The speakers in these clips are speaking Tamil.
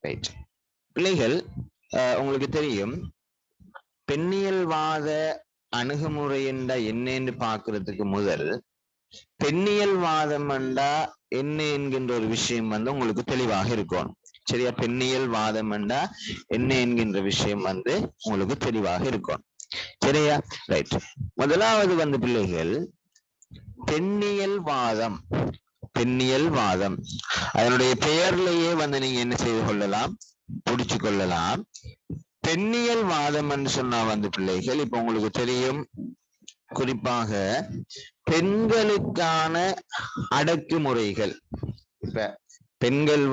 ரைட். பிள்ளைகள், உங்களுக்கு தெரியும் பெண்ணியல்வாத அணுகுமுறை என்றா என்னன்னு பாக்குறதுக்கு முதல் பெண்ணியல்வாதம் என்றா என்ன என்கின்ற ஒரு விஷயம் உங்களுக்கு தெளிவாக இருக்கும். சரியா? பெண்ணியல் வாதம் என்றா என்ன என்கின்ற விஷயம் உங்களுக்கு தெளிவாக இருக்கும். சரியா? ரைட். முதலாவது பிள்ளைகள், பெண்ணியல் வாதம். பெண்ணியல் வாதம் அதனுடைய பெயர்லயே நீங்க என்ன செய்து கொள்ளலாம், புடிச்சு கொள்ளலாம். பெண்ணியல் வாதம் என்று சொன்னா பிள்ளைகள், இப்ப உங்களுக்கு தெரியும் குறிப்பாக பெண்களுக்கான அடக்குமுறைகள். இப்ப பெண்கள்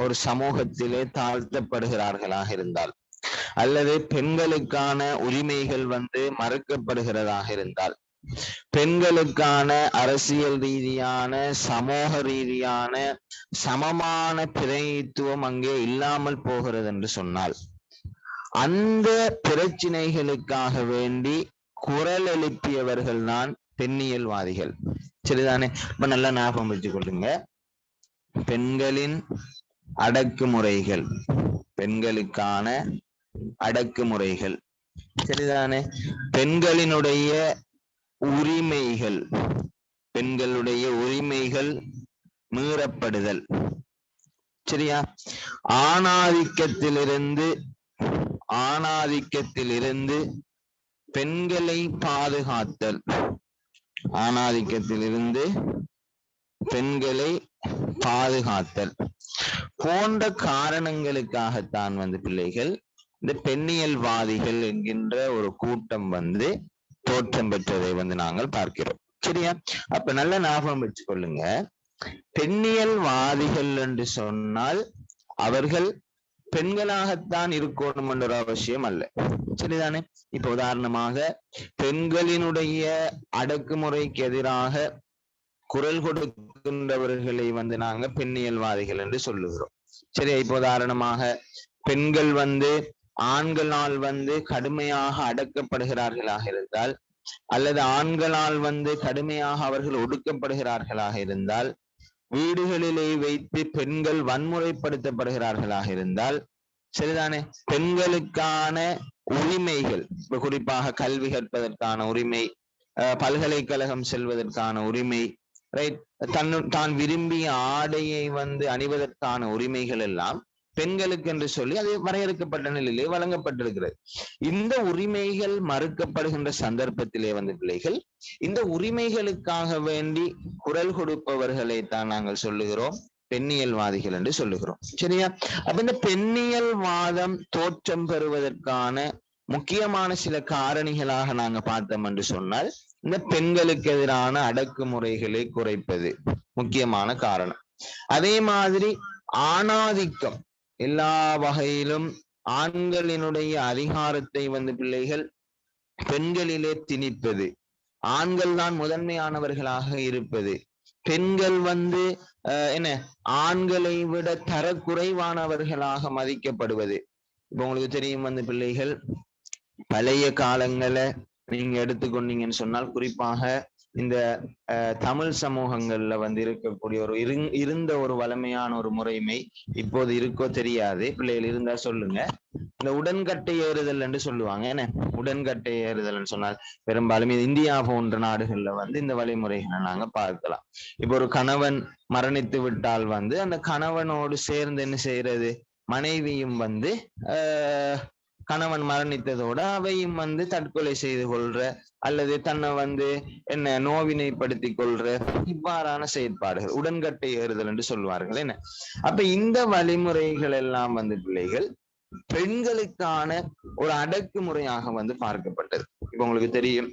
ஒரு சமூகத்திலே தாழ்த்தப்படுகிறார்களாக இருந்தால், அல்லது பெண்களுக்கான உரிமைகள் மறுக்கப்படுகிறதாக இருந்தால், பெண்களுக்கான அரசியல் ரீதியான சமூக ரீதியான சமமான பிரதிநிதித்துவம் அங்கே இல்லாமல் போகிறது என்று சொன்னால், அந்த பிரச்சனைகளுக்காக வேண்டி குரல் எழுப்பியவர்கள் தான் பெண்ணியல்வாதிகள். சரிதானே? இப்ப நல்லா ஞாபகம் வச்சுக் கொள்ளுங்க. பெண்களின் அடக்குமுறைகள், பெண்களுக்கான அடக்குமுறைகள், சரிதானே? பெண்களினுடைய உரிமைகள், பெண்களுடைய உரிமைகள் மீறப்படுதல், சரியா? ஆணாதிக்கத்திலிருந்து பெண்களை பாதுகாத்தல், ஆணாதிக்கத்திலிருந்து பெண்களை பாதுகாத்தல் போன்ற காரணங்களுக்காகத்தான் பிள்ளைகள் இந்த பெண்ணியல்வாதிகள் என்கின்ற ஒரு கூட்டம் தோற்றம் பெற்றதை நாங்கள் பார்க்கிறோம். சரியா? அப்ப நல்ல ஞாபகம் வச்சுக் கொள்ளுங்க, பெண்ணியல்வாதிகள் என்று சொன்னால் அவர்கள் பெண்களாகத்தான் இருக்கணும் என்ற அவசியம் அல்ல. சரிதானே? இப்ப உதாரணமாக பெண்களினுடைய அடக்குமுறைக்கு எதிராக குரல் கொடுக்கின்றவர்களை நாங்க பெண்ணியல்வாதிகள் என்று சொல்லுகிறோம். சரியா? இப்ப உதாரணமாக பெண்கள் ஆண்களால் கடுமையாக அடக்கப்படுகிறார்களாக இருந்தால், அல்லது ஆண்களால் கடுமையாக அவர்கள் ஒடுக்கப்படுகிறார்களாக இருந்தால், வீடுகளிலே வைத்து பெண்கள் வன்முறைப்படுத்தப்படுகிறார்களாக இருந்தால், சரிதானே, பெண்களுக்கான உரிமைகள், குறிப்பாக கல்வி கற்பதற்கான உரிமை, பல்கலைக்கழகம் செல்வதற்கான உரிமை, ரைட், தான் விரும்பிய ஆடையை அணிவதற்கான உரிமைகள் எல்லாம் பெண்களுக்கு என்று சொல்லி அது வரையறுக்கப்பட்ட நிலையிலே வழங்கப்பட்டிருக்கிறது. இந்த உரிமைகள் மறுக்கப்படுகின்ற சந்தர்ப்பத்திலே பிள்ளைகள், இந்த உரிமைகளுக்காக வேண்டி குரல் கொடுப்பவர்களை தான் நாங்கள் சொல்லுகிறோம் பெண்ணியல்வாதிகள் என்று சொல்லுகிறோம். சரியா? அப்ப இந்த பெண்ணியல்வாதம் தோற்றம் பெறுவதற்கான முக்கியமான சில காரணிகளாக நாங்க பார்த்தோம் என்று சொன்னால், இந்த பெண்களுக்கு எதிரான அடக்குமுறைகளை குறைப்பது முக்கியமான காரணம். அதே மாதிரி ஆணாதிக்கம், எல்லா வகையிலும் ஆண்களினுடைய அதிகாரத்தை பிள்ளைகள் பெண்களிலே திணிப்பது, ஆண்கள் தான் முதன்மையானவர்களாக இருப்பது, பெண்கள் என்ன ஆண்களை விட தரக்குறைவானவர்களாக மதிக்கப்படுவது. இப்ப உங்களுக்கு தெரியும் பிள்ளைகள், பழைய காலங்களை நீங்க எடுத்துக்கொண்டீங்கன்னு சொன்னால், குறிப்பாக இந்த தமிழ் சமூகங்கள்ல இருக்கக்கூடிய இருந்த ஒரு வலிமையான ஒரு முறைமை இப்போது இருக்கோ தெரியாது. பிள்ளைகள் இருந்தா சொல்லுங்க. இந்த உடன்கட்டை ஏறுதல் என்று சொல்லுவாங்க. என்ன உடன்கட்டை ஏறுதல் சொன்னால், பெரும்பாலும் இந்தியா போன்ற நாடுகள்ல இந்த வழிமுறைகளை நாங்க பார்க்கலாம். இப்ப ஒரு கணவன் மரணித்து விட்டால் அந்த கணவனோடு சேர்ந்து என்ன செய்யறது, மனைவியும் கணவன் மரணித்ததோட அவையும் தற்கொலை செய்து கொள்ற, அல்லது தன்னை என்ன நோவினைப்படுத்திக் கொள்ற, இவ்வாறான செயற்பாடுகள் உடன்கட்டை ஏறுதல் என்று சொல்வார்கள். என்ன அப்ப இந்த வழிமுறைகள் எல்லாம் பிள்ளைகள் பெண்களுக்கான ஒரு அடக்குமுறையாக பார்க்கப்பட்டது. இப்ப உங்களுக்கு தெரியும்,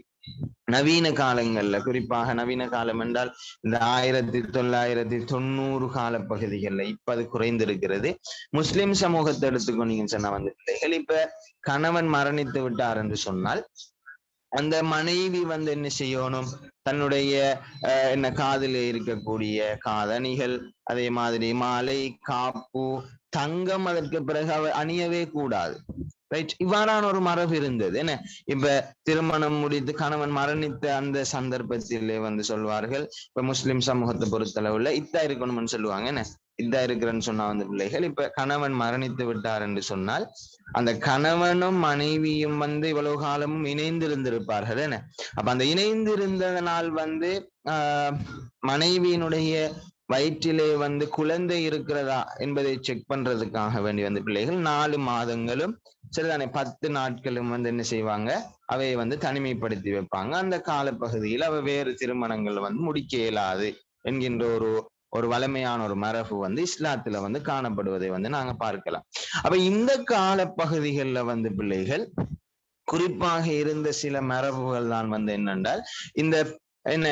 நவீன காலங்கள்ல, குறிப்பாக நவீன காலம் என்றால் இந்த 1990 கால பகுதிகள்ல, இப்ப அது குறைந்திருக்கிறது. முஸ்லிம் சமூகத்தை எடுத்துக்கொண்டீங்கன்னு சொன்னா பிள்ளைகள், இப்ப கணவன் மரணித்து விட்டார் என்று சொன்னால் அந்த மனைவி என்ன செய்யணும், தன்னுடைய என்ன காதிலே இருக்கக்கூடிய காதணிகள், அதே மாதிரி மாலை, காப்பு, தங்கம் அதற்கு பிறகு அணியவே கூடாது. ரைட், இவ்வாறான ஒரு மரபு இருந்தது. என்ன இப்ப திருமணம் முடித்து கணவன் மரணித்த அந்த சந்தர்ப்பத்திலே சொல்வார்கள், இப்ப முஸ்லிம் சமூகத்தை பொறுத்தளவுல இத்தா இருக்கணும்னு சொல்லுவாங்க. என்ன இதா இருக்கிறேன்னு சொன்னா வந்து பிள்ளைகள், இப்ப கணவன் மரணித்து விட்டார் என்று சொன்னால் அந்த கணவனும் மனைவியும் வந்து இவ்வளவு காலமும் இணைந்திருந்திருப்பார்கள் என்ன. அப்ப அந்த இணைந்திருந்ததனால் வந்து மனைவியினுடைய வயிற்றிலே வந்து குழந்தை இருக்கிறதா என்பதை செக் பண்றதுக்காக வேண்டி வந்து பிள்ளைகள் 4 மாதங்களும் சரிதானே 10 நாட்களும் வந்து என்ன செய்வாங்க, அவையை வந்து தனிமைப்படுத்தி வைப்பாங்க. அந்த காலப்பகுதியில் அவ வேறு திருமணங்கள் வந்து முடிக்க இயலாது என்கின்ற ஒரு வலிமையான ஒரு மரபு வந்து இஸ்லாத்துல வந்து காணப்படுவதை வந்து நாங்க பார்க்கலாம். அப்ப இந்த காலப்பகுதிகள்ல வந்து பிள்ளைகள் குறிப்பாக இருந்த சில மரபுகள் தான் வந்து என்னென்றால், இந்த என்ன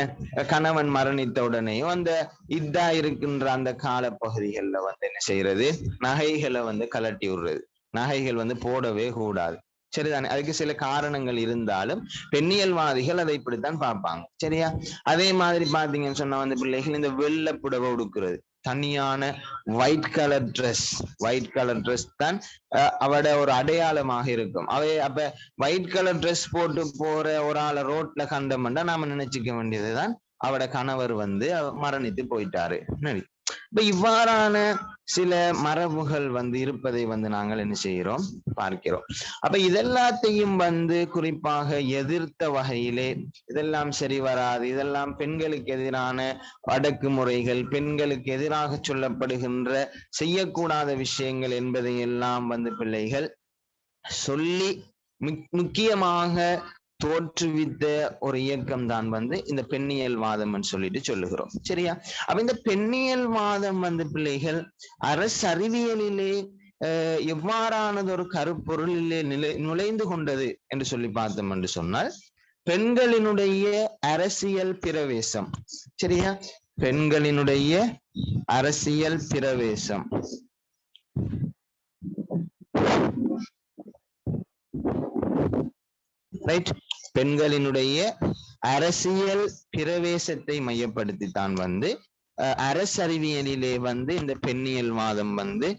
கணவன் மரணித்த உடனேயும் அந்த இதா இருக்கின்ற அந்த காலப்பகுதிகள்ல வந்து என்ன செய்யறது, நகைகளை வந்து கலட்டி விடுறது. நகைகள் வந்து போடவே கூடாது. சரிதானே. அதுக்கு சில காரணங்கள் இருந்தாலும் பெண்ணியல்வாதிகள் அதை இப்படித்தான் பார்ப்பாங்க. சரியா. அதே மாதிரி பாத்தீங்கன்னு சொன்னா வந்து பிள்ளைகள் இந்த வெள்ளை புடவை உடுக்கிறது, தனியான ஒயிட் கலர் ட்ரெஸ் தான் அவட ஒரு அடையாளமாக இருக்கும். அப்ப ஒயிட் கலர் ட்ரெஸ் போட்டு போற ஒரு ஆளை ரோட்ல கண்டோம்னா நாம நினைச்சுக்க வேண்டியதுதான் அவட கணவர் வந்து மரணித்து போயிட்டாரு. இப்ப இவ்வாறான சில மரபுகள் வந்து இருப்பதை வந்து நாங்கள் என்ன செய்கிறோம், பார்க்கிறோம். அப்ப இதெல்லாத்தையும் வந்து குறிப்பாக எதிர்த்த வகையிலே இதெல்லாம் சரி வராது, இதெல்லாம் பெண்களுக்கு எதிரான அடக்குமுறைகள், பெண்களுக்கு எதிராக சொல்லப்படுகின்ற செய்யக்கூடாத விஷயங்கள் என்பதை எல்லாம் வந்து பிள்ளைகள் சொல்லி முக்கியமாக தோற்றுவித்த ஒரு இயக்கம் தான் வந்து இந்த பெண்ணியல் வாதம் சொல்லிட்டு சொல்லுகிறோம். சரியா. அப்ப இந்த பெண்ணியல் வாதம் வந்து பிள்ளைகள் அரசறிவியலிலே எவ்வாறானது ஒரு கருப்பொருளிலே நுழைந்து கொண்டது என்று சொல்லி பார்த்தோம் என்று சொன்னால், பெண்களினுடைய அரசியல் பிரவேசம். சரியா. பெண்களினுடைய அரசியல் பிரவேசம். ரைட். பெண்களினுடைய அரசியல் பிரவேசத்தை மையப்படுத்தித்தான் வந்து அரசறிவியலிலே வந்து இந்த பெண்ணியல் வாதம் வந்து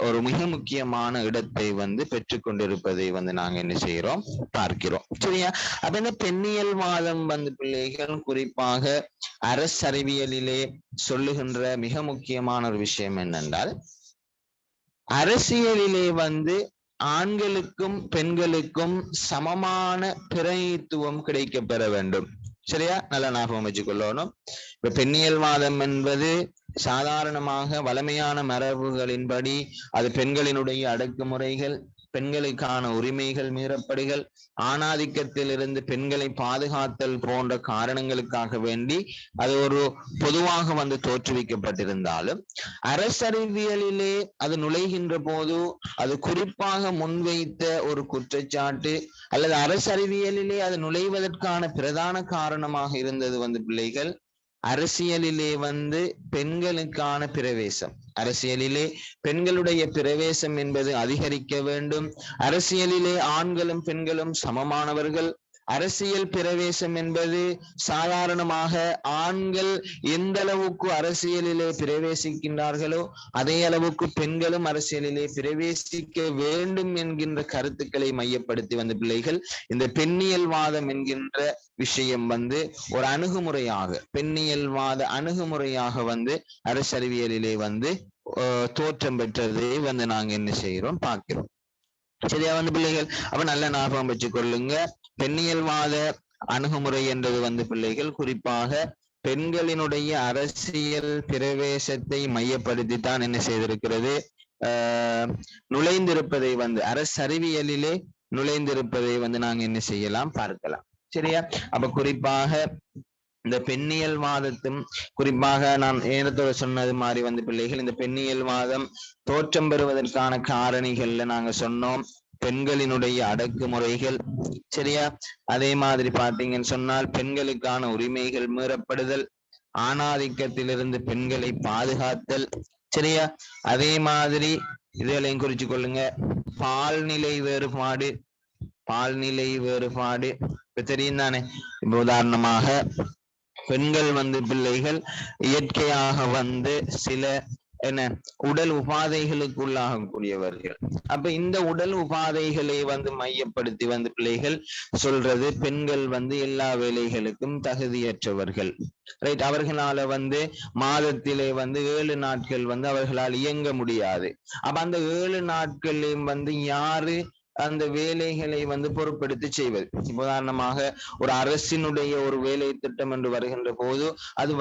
ஒரு மிக முக்கியமான இடத்தை வந்து பெற்றுக்கொண்டிருப்பதை வந்து நாங்க என்ன செய்யறோம், பார்க்கிறோம். சரியா. அப்ப இந்த பெண்ணியல் வாதம் வந்து பிள்ளைகள் குறிப்பாக அரசறிவியலிலே சொல்லுகின்ற மிக முக்கியமான ஒரு விஷயம் என்னென்றால், அரசியலிலே வந்து ஆண்களுக்கும் பெண்களுக்கும் சமமான பிரதிநிதித்துவம் கிடைக்க பெற வேண்டும். சரியா. நல்லா ஞாபகம் வச்சுக்கொள்ளணும். இப்ப பெண்ணியல் வாதம் என்பது சாதாரணமாக வலிமையான மரபுகளின்படி அது பெண்களினுடைய அடக்குமுறைகள், பெண்களுக்கான உரிமைகள் மீறப்படுகள், ஆணாதிக்கத்தில் இருந்து பெண்களை பாதுகாத்தல் போன்ற காரணங்களுக்காக வேண்டி அது ஒரு பொதுவாக வந்து தோற்றுவிக்கப்பட்டிருந்தாலும், அரசறிவியலிலே அது நுழைகின்ற போது அது குறிப்பாக முன்வைத்த ஒரு குற்றச்சாட்டு அல்லது அரசறிவியலிலே அது நுழைவதற்கான பிரதான காரணமாக இருந்தது வந்து பிள்ளைகள் அரசியலிலே வந்து பெண்களுக்கான பிரவேசம். அரசியலிலே பெண்களுடைய பிரவேசம் என்பது அதிகரிக்க வேண்டும். அரசியலிலே ஆண்களும் பெண்களும் சமமானவர்கள். அரசியல் பிரவேசம் என்பது சாதாரணமாக ஆண்கள் எந்த அளவுக்கு அரசியலிலே பிரவேசிக்கின்றார்களோ அதே அளவுக்கு பெண்களும் அரசியலிலே பிரவேசிக்க வேண்டும் என்கின்ற கருத்துக்களை மையப்படுத்தி வந்த பிள்ளைகள் இந்த பெண்ணியல் வாதம் என்கின்ற விஷயம் வந்து ஒரு அணுகுமுறையாக, பெண்ணியல் வாத அணுகுமுறையாக வந்து அரசறிவியலிலே வந்து தோற்றம் பெற்றதை வந்து நாங்க என்ன செய்கிறோம், பார்க்கிறோம். சரியா வந்து பிள்ளைகள். அப்ப நல்ல ஞாபகம் வச்சு கொள்ளுங்க. பெண்ணியல்வாத அணுகுமுறை என்றது வந்து பிள்ளைகள் குறிப்பாக பெண்களினுடைய அரசியல் பிரவேசத்தை மையப்படுத்தித்தான் என்ன செய்திருக்கிறது, நுழைந்திருப்பதை வந்து அரசறிவியலிலே நுழைந்திருப்பதை வந்து நாங்க என்ன செய்யலாம், பார்க்கலாம். சரியா. அப்ப குறிப்பாக இந்த பெண்ணியல் வாதத்தும் குறிப்பாக நான் நேரத்தோட சொன்னது மாதிரி வந்து பிள்ளைகள் இந்த பெண்ணியல் வாதம் தோற்றம் பெறுவதற்கான காரணிகள்ல நாங்க சொன்னோம் பெண்களினுடைய அடக்குமுறைகள். சரியா. அதே மாதிரி பாத்தீங்கன்னு சொன்னால் பெண்களுக்கான உரிமைகள் மீறப்படுதல், ஆணாதிக்கத்திலிருந்து பெண்களை பாதுகாத்தல். சரியா. அதே மாதிரி இதுகளையும் குறிச்சு கொள்ளுங்க. பால்நிலை வேறுபாடு. இப்ப தெரியும் தானே. இப்ப உதாரணமாக பெண்கள் வந்து பிள்ளைகள் இயற்கையாக வந்து சில என்ன உடல் உபாதைகளுக்கு உள்ளாகக்கூடியவர்கள். அப்ப இந்த உடல் உபாதைகளை வந்து மையப்படுத்தி வந்து பிள்ளைகள் சொல்றது பெண்கள் வந்து எல்லா வேலைகளுக்கும் தகுதியற்றவர்கள். ரைட், அவர்களால வந்து மாதத்திலே வந்து 7 நாட்கள் வந்து அவர்களால் இயங்க முடியாது. அப்ப அந்த 7 நாட்களையும் வந்து யாரு அந்த வேலைகளை வந்து பொறுப்படுத்தி செய்வது? உதாரணமாக ஒரு அரசினுடைய ஒரு வேலை திட்டம் என்று வருகின்ற போது அது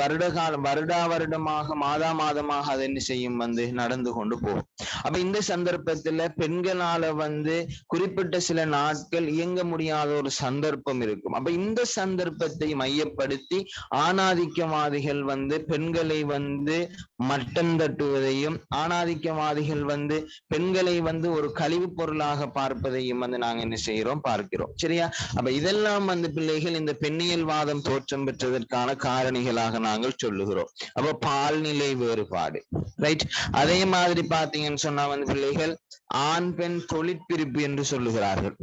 வருடமாக மாதமாக அது என்ன செய்யும் வந்து நடந்து கொண்டு போகும். அப்ப இந்த சந்தர்ப்பத்துல பெண்களால வந்து குறிப்பிட்ட சில நாட்கள் இயங்க முடியாத ஒரு சந்தர்ப்பம் இருக்கும். அப்ப இந்த சந்தர்ப்பத்தை மையப்படுத்தி ஆணாதிக்கவாதிகள் வந்து பெண்களை வந்து மட்டம் தட்டுவதையும், ஆணாதிக்கவாதிகள் வந்து பெண்களை வந்து ஒரு கழிவு பொருளாக பார்ப்பதையும் வந்து நாங்க என்ன செய்யறோம், பார்க்கிறோம். சரியா? அப்ப இதெல்லாம் வந்து பிள்ளைகள் இந்த பெண்ணியல்வாதம் தோற்றம் பெற்றதற்கான காரணிகளாக நாங்கள் சொல்லுகிறோம். அப்ப பால்நிலை வேறுபாடு, ரைட். அதே மாதிரி பாத்தீங்கன்னு சொன்னா வந்து பிள்ளைகள் ஆண் பெண் தொழிற்பிரிப்பு என்று சொல்லுகிறார்கள்.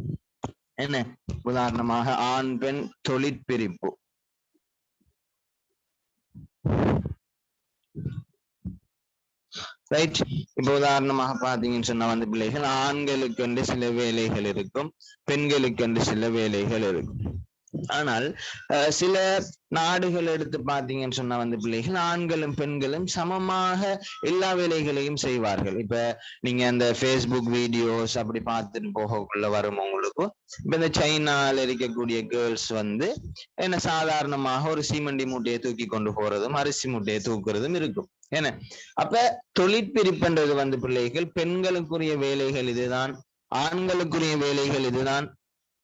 என்ன உதாரணமாக ஆண் பெண் தொழிற்பிரிப்பு. ரைட். இப்ப உதாரணமாக பாத்தீங்கன்னு சொன்னா வந்து பிள்ளைகள் ஆண்களுக்கு என்று சில வேலைகள் இருக்கும், பெண்களுக்கு என்று சில வேலைகள் இருக்கும். ஆனால் சில நாடுகள் எடுத்து பாத்தீங்கன்னு சொன்னா வந்து பிள்ளைகள் ஆண்களும் பெண்களும் சமமாக எல்லா வேலைகளையும் செய்வார்கள். இப்ப நீங்க அந்த Facebook வீடியோஸ் அப்படி பார்த்துட்டு போகக்குள்ள வரும் உங்களுக்கும். இப்ப இந்த சைனால இருக்கக்கூடிய கேர்ள்ஸ் வந்து என்ன சாதாரணமாக ஒரு சீமண்டி மூட்டையை தூக்கி கொண்டு போறதும் அரிசி மூட்டையை தூக்குறதும் இருக்கும். என்ன அப்ப தொழிற்பிரிப்புன்றது வந்து பிள்ளைகள் பெண்களுக்குரிய வேலைகள் இதுதான், ஆண்களுக்குரிய வேலைகள் இதுதான்,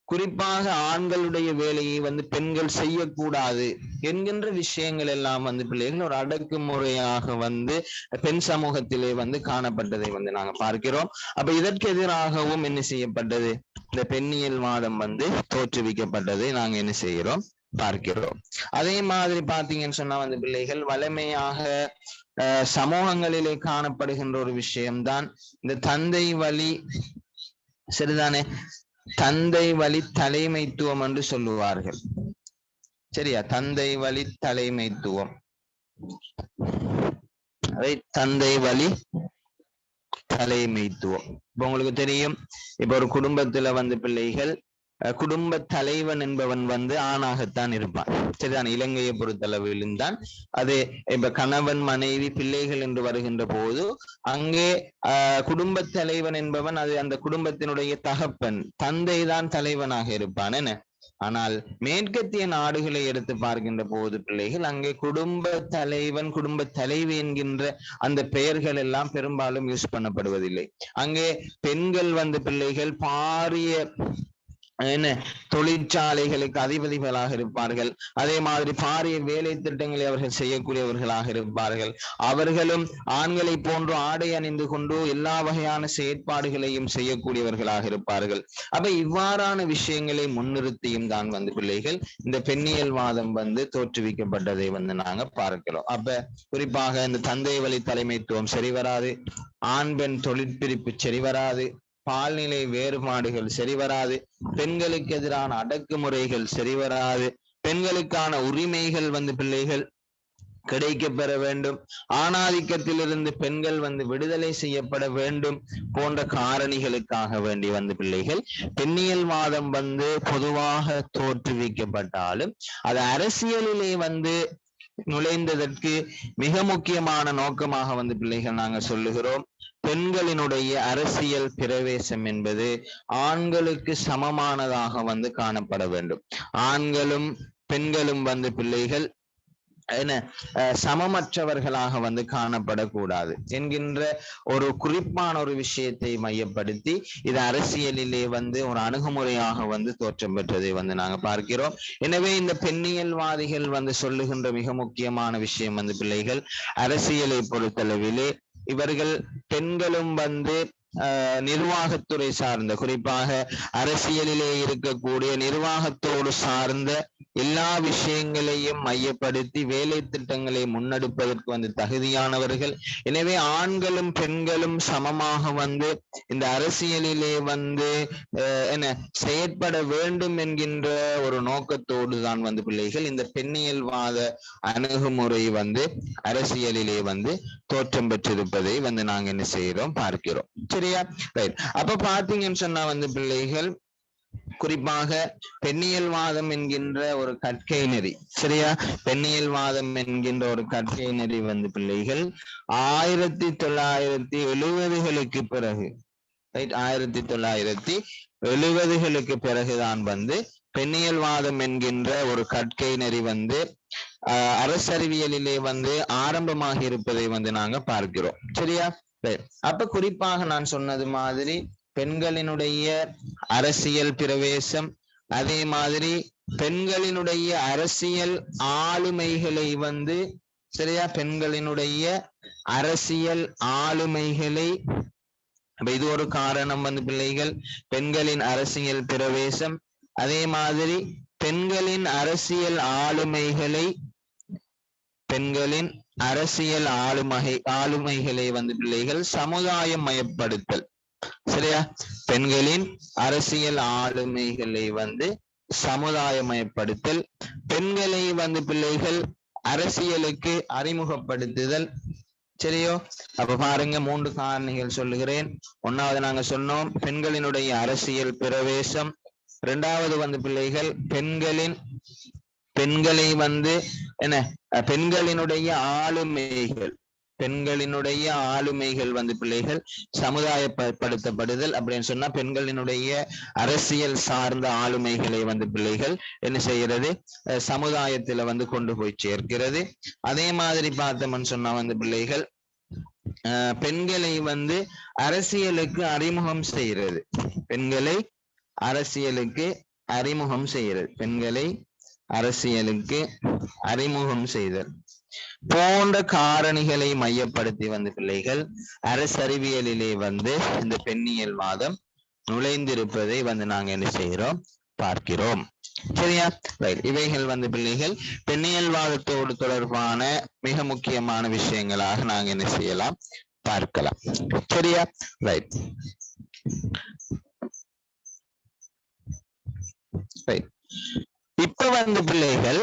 குறிப்பாக ஆண்களுடைய வேலையை வந்து பெண்கள் செய்யக்கூடாது என்கின்ற விஷயங்கள் எல்லாம் வந்து பிள்ளைகள் ஒரு அடக்குமுறையாக வந்து பெண் சமூகத்திலே வந்து காணப்பட்டதை வந்து நாங்க பார்க்கிறோம். அப்ப இதற்கு எதிராகவும் என்ன செய்யப்பட்டது, இந்த பெண்ணியல் வாதம் வந்து தோற்றுவிக்கப்பட்டதை நாங்க என்ன செய்கிறோம், பார்க்கிறோம். அதே மாதிரி பாத்தீங்கன்னு சொன்னா வந்து பிள்ளைகள் வலிமையாக சமூகங்களிலே காணப்படுகின்ற ஒரு விஷயம்தான் இந்த தந்தை வழி, சரிதானே, தந்தை வழி தலைமைத்துவம் என்று சொல்லுவார்கள். சரியா? தந்தை வழி தலைமைத்துவம், தந்தை வழி தலைமைத்துவம். இப்ப உங்களுக்கு தெரியும், இப்ப ஒரு குடும்பத்துல வந்து பிள்ளைகள் குடும்ப தலைவன் என்பவன் வந்து ஆணாகத்தான் இருப்பான். சரிதான்? இலங்கையை பொறுத்தளவிலும் தான் அது. இப்ப கணவன் மனைவி பிள்ளைகள் என்று வருகின்ற போது அங்கே குடும்ப தலைவன் என்பவன் அது அந்த குடும்பத்தினுடைய தகப்பன், தந்தை தான் தலைவனாக இருப்பான். என்ன ஆனால் மேற்கத்திய நாடுகளை எடுத்து பார்க்கின்ற போது பிள்ளைகள் அங்கே குடும்ப தலைவன் குடும்ப தலைவி என்கின்ற அந்த பெயர்கள் எல்லாம் பெரும்பாலும் யூஸ் பண்ணப்படுவதில்லை. அங்கே பெண்கள் வந்து பிள்ளைகள் பாரிய என்ன தொழிற்சாலைகளுக்கு அதிபதிகளாக இருப்பார்கள். அதே மாதிரி பாரிய வேலை திட்டங்களை அவர்கள் செய்யக்கூடியவர்களாக இருப்பார்கள். அவர்களும் ஆண்களை போன்று ஆடை அணிந்து கொண்டு எல்லா வகையான செயற்பாடுகளையும் செய்யக்கூடியவர்களாக இருப்பார்கள். அப்ப இவ்வாறான விஷயங்களை முன்னிறுத்தியும் தான் வந்து பிள்ளைகள் இந்த பெண்ணியல் வாதம் வந்து தோற்றுவிக்கப்பட்டதை வந்து நாங்க பார்க்கிறோம். அப்ப குறிப்பாக இந்த தந்தை வழி தலைமைத்துவம் சரி வராது, ஆண் பெண் தொழிற்பிரிப்பு சரி வராது, பால்நிலை வேறுபாடுகள் சரிவராது, பெண்களுக்கு எதிரான அடக்குமுறைகள் சரிவராது, பெண்களுக்கான உரிமைகள் வந்து பிள்ளைகள் கிடைக்க பெற வேண்டும், ஆணாதிக்கத்திலிருந்து பெண்கள் வந்து விடுதலை செய்யப்பட வேண்டும் போன்ற காரணிகளுக்காக வேண்டி வந்து பிள்ளைகள் பெண்ணியல் வாதம் வந்து பொதுவாக தோற்றுவிக்கப்பட்டாலும் அது அரசியலிலே வந்து நுழைந்ததற்கு மிக முக்கியமான நோக்கமாக வந்து பிள்ளைகள் நாங்க சொல்லுகிறோம், பெண்களினுடைய அரசியல் பிரவேசம் என்பது ஆண்களுக்கு சமமானதாக வந்து காணப்பட வேண்டும். ஆண்களும் பெண்களும் வந்து பிள்ளைகள் என்ன சமமற்றவர்களாக வந்து காணப்படக்கூடாது என்கின்ற ஒரு குறிப்பான ஒரு விஷயத்தை மையப்படுத்தி இது அரசியலிலே வந்து ஒரு அணுகுமுறையாக வந்து தோற்றம் பெற்றதை வந்து நாங்க பார்க்கிறோம். எனவே இந்த பெண்ணியல்வாதிகள் வந்து சொல்லுகின்ற மிக முக்கியமான விஷயம் வந்து பிள்ளைகள் அரசியலை பொறுத்தளவிலே இவர்கள் பெண்களும் வந்து நிர்வாகத்துறை சார்ந்த, குறிப்பாக அரசியலிலே இருக்கக்கூடிய நிர்வாகத்தோடு சார்ந்த எல்லா விஷயங்களையும் மையப்படுத்தி வேலை திட்டங்களை முன்னெடுப்பதற்கு வந்து தகுதியானவர்கள். எனவே ஆண்களும் பெண்களும் சமமாக வந்து இந்த அரசியலிலே வந்து என்ன செயற்பட வேண்டும் என்கின்ற ஒரு நோக்கத்தோடு தான் வந்து பிள்ளைகள் இந்த பெண்ணியல்வாத அணுகுமுறை வந்து அரசியலிலே வந்து தோற்றம் பெற்றிருப்பதை வந்து நாங்க என்ன செய்யறோம் பார்க்கிறோம். சரியா? ரைட். அப்ப பாத்தீங்கன்னு சொன்னா வந்து பிள்ளைகள் குறிப்பாக பெண்ணியல்வாதம் என்கின்ற ஒரு கற்கை நெறி, சரியா? பெண்ணியல்வாதம் என்கின்ற ஒரு கற்கை நெறி வந்து பிள்ளைகள் 1970களுக்கு பிறகு, ரைட், 1970களுக்கு பிறகுதான் வந்து பெண்ணியல்வாதம் என்கின்ற ஒரு கற்கை நெறி வந்து அரசறிவியலிலே வந்து ஆரம்பமாக இருப்பதை வந்து நாங்க பார்க்கிறோம். சரியா? அப்ப குறிப்பாக நான் சொன்னது மாதிரி பெண்களினுடைய அரசியல் பிரவேசம், அதே மாதிரி பெண்களினுடைய அரசியல் ஆளுமைகளை வந்து, சரியா, பெண்களினுடைய அரசியல் ஆளுமைகளை, இது ஒரு காரணம் வந்து பிள்ளைகள், பெண்களின் அரசியல் பிரவேசம், அதே மாதிரி பெண்களின் அரசியல் ஆளுமைகளை, பெண்களின் அரசியல் ஆளுமைகளை வந்து பிள்ளைகள் சமுதாயம் மயப்படுத்தல். சரியா? பெண்களின் அரசியல் ஆளுமைகளை வந்து சமுதாயமயப்படுத்தல், பெண்களை வந்து பிள்ளைகள் அரசியலுக்கு அறிமுகப்படுத்துதல். சரியோ? அப்ப பாருங்க, 3 காரணிகள் சொல்லுகிறேன். ஒன்னாவது நாங்க சொன்னோம் பெண்களினுடைய அரசியல் பிரவேசம், 2வது வந்து பிள்ளைகள் பெண்களை வந்து என்ன பெண்களினுடைய ஆளுமைகள், பெண்களினுடைய ஆளுமைகள் வந்து பிள்ளைகள் சமுதாயப்படுத்தப்படுதல். அப்படின்னு சொன்னா பெண்களினுடைய அரசியல் சார்ந்த ஆளுமைகளை வந்து பிள்ளைகள் என்ன செய்யறது, சமுதாயத்துல வந்து கொண்டு போய் சேர்க்கிறது. அதே மாதிரி பார்த்தோம்னு சொன்னா வந்து பிள்ளைகள் பெண்களை வந்து அரசியலுக்கு அறிமுகம் செய்யறது, பெண்களை அரசியலுக்கு அறிமுகம் செய்யறது, பெண்களை அரசியலுக்கு அறிமுகம் செய்தல் போன்ற காரணிகளை மையப்படுத்தி வந்து பிள்ளைகள் அரசறிவியலிலே வந்து இந்த பெண்ணியல்வாதம் நுழைந்திருப்பதை வந்து நாங்க என்ன செய்கிறோம், பார்க்கிறோம். சரியா? ரைட். இவைகள் வந்து பிள்ளைகள் பெண்ணியல்வாதத்தோடு தொடர்பான மிக முக்கியமான விஷயங்களாக நாங்க என்ன செய்யலாம், பார்க்கலாம். சரியா? ரைட். ரைட். இப்ப வந்து பிள்ளைகள்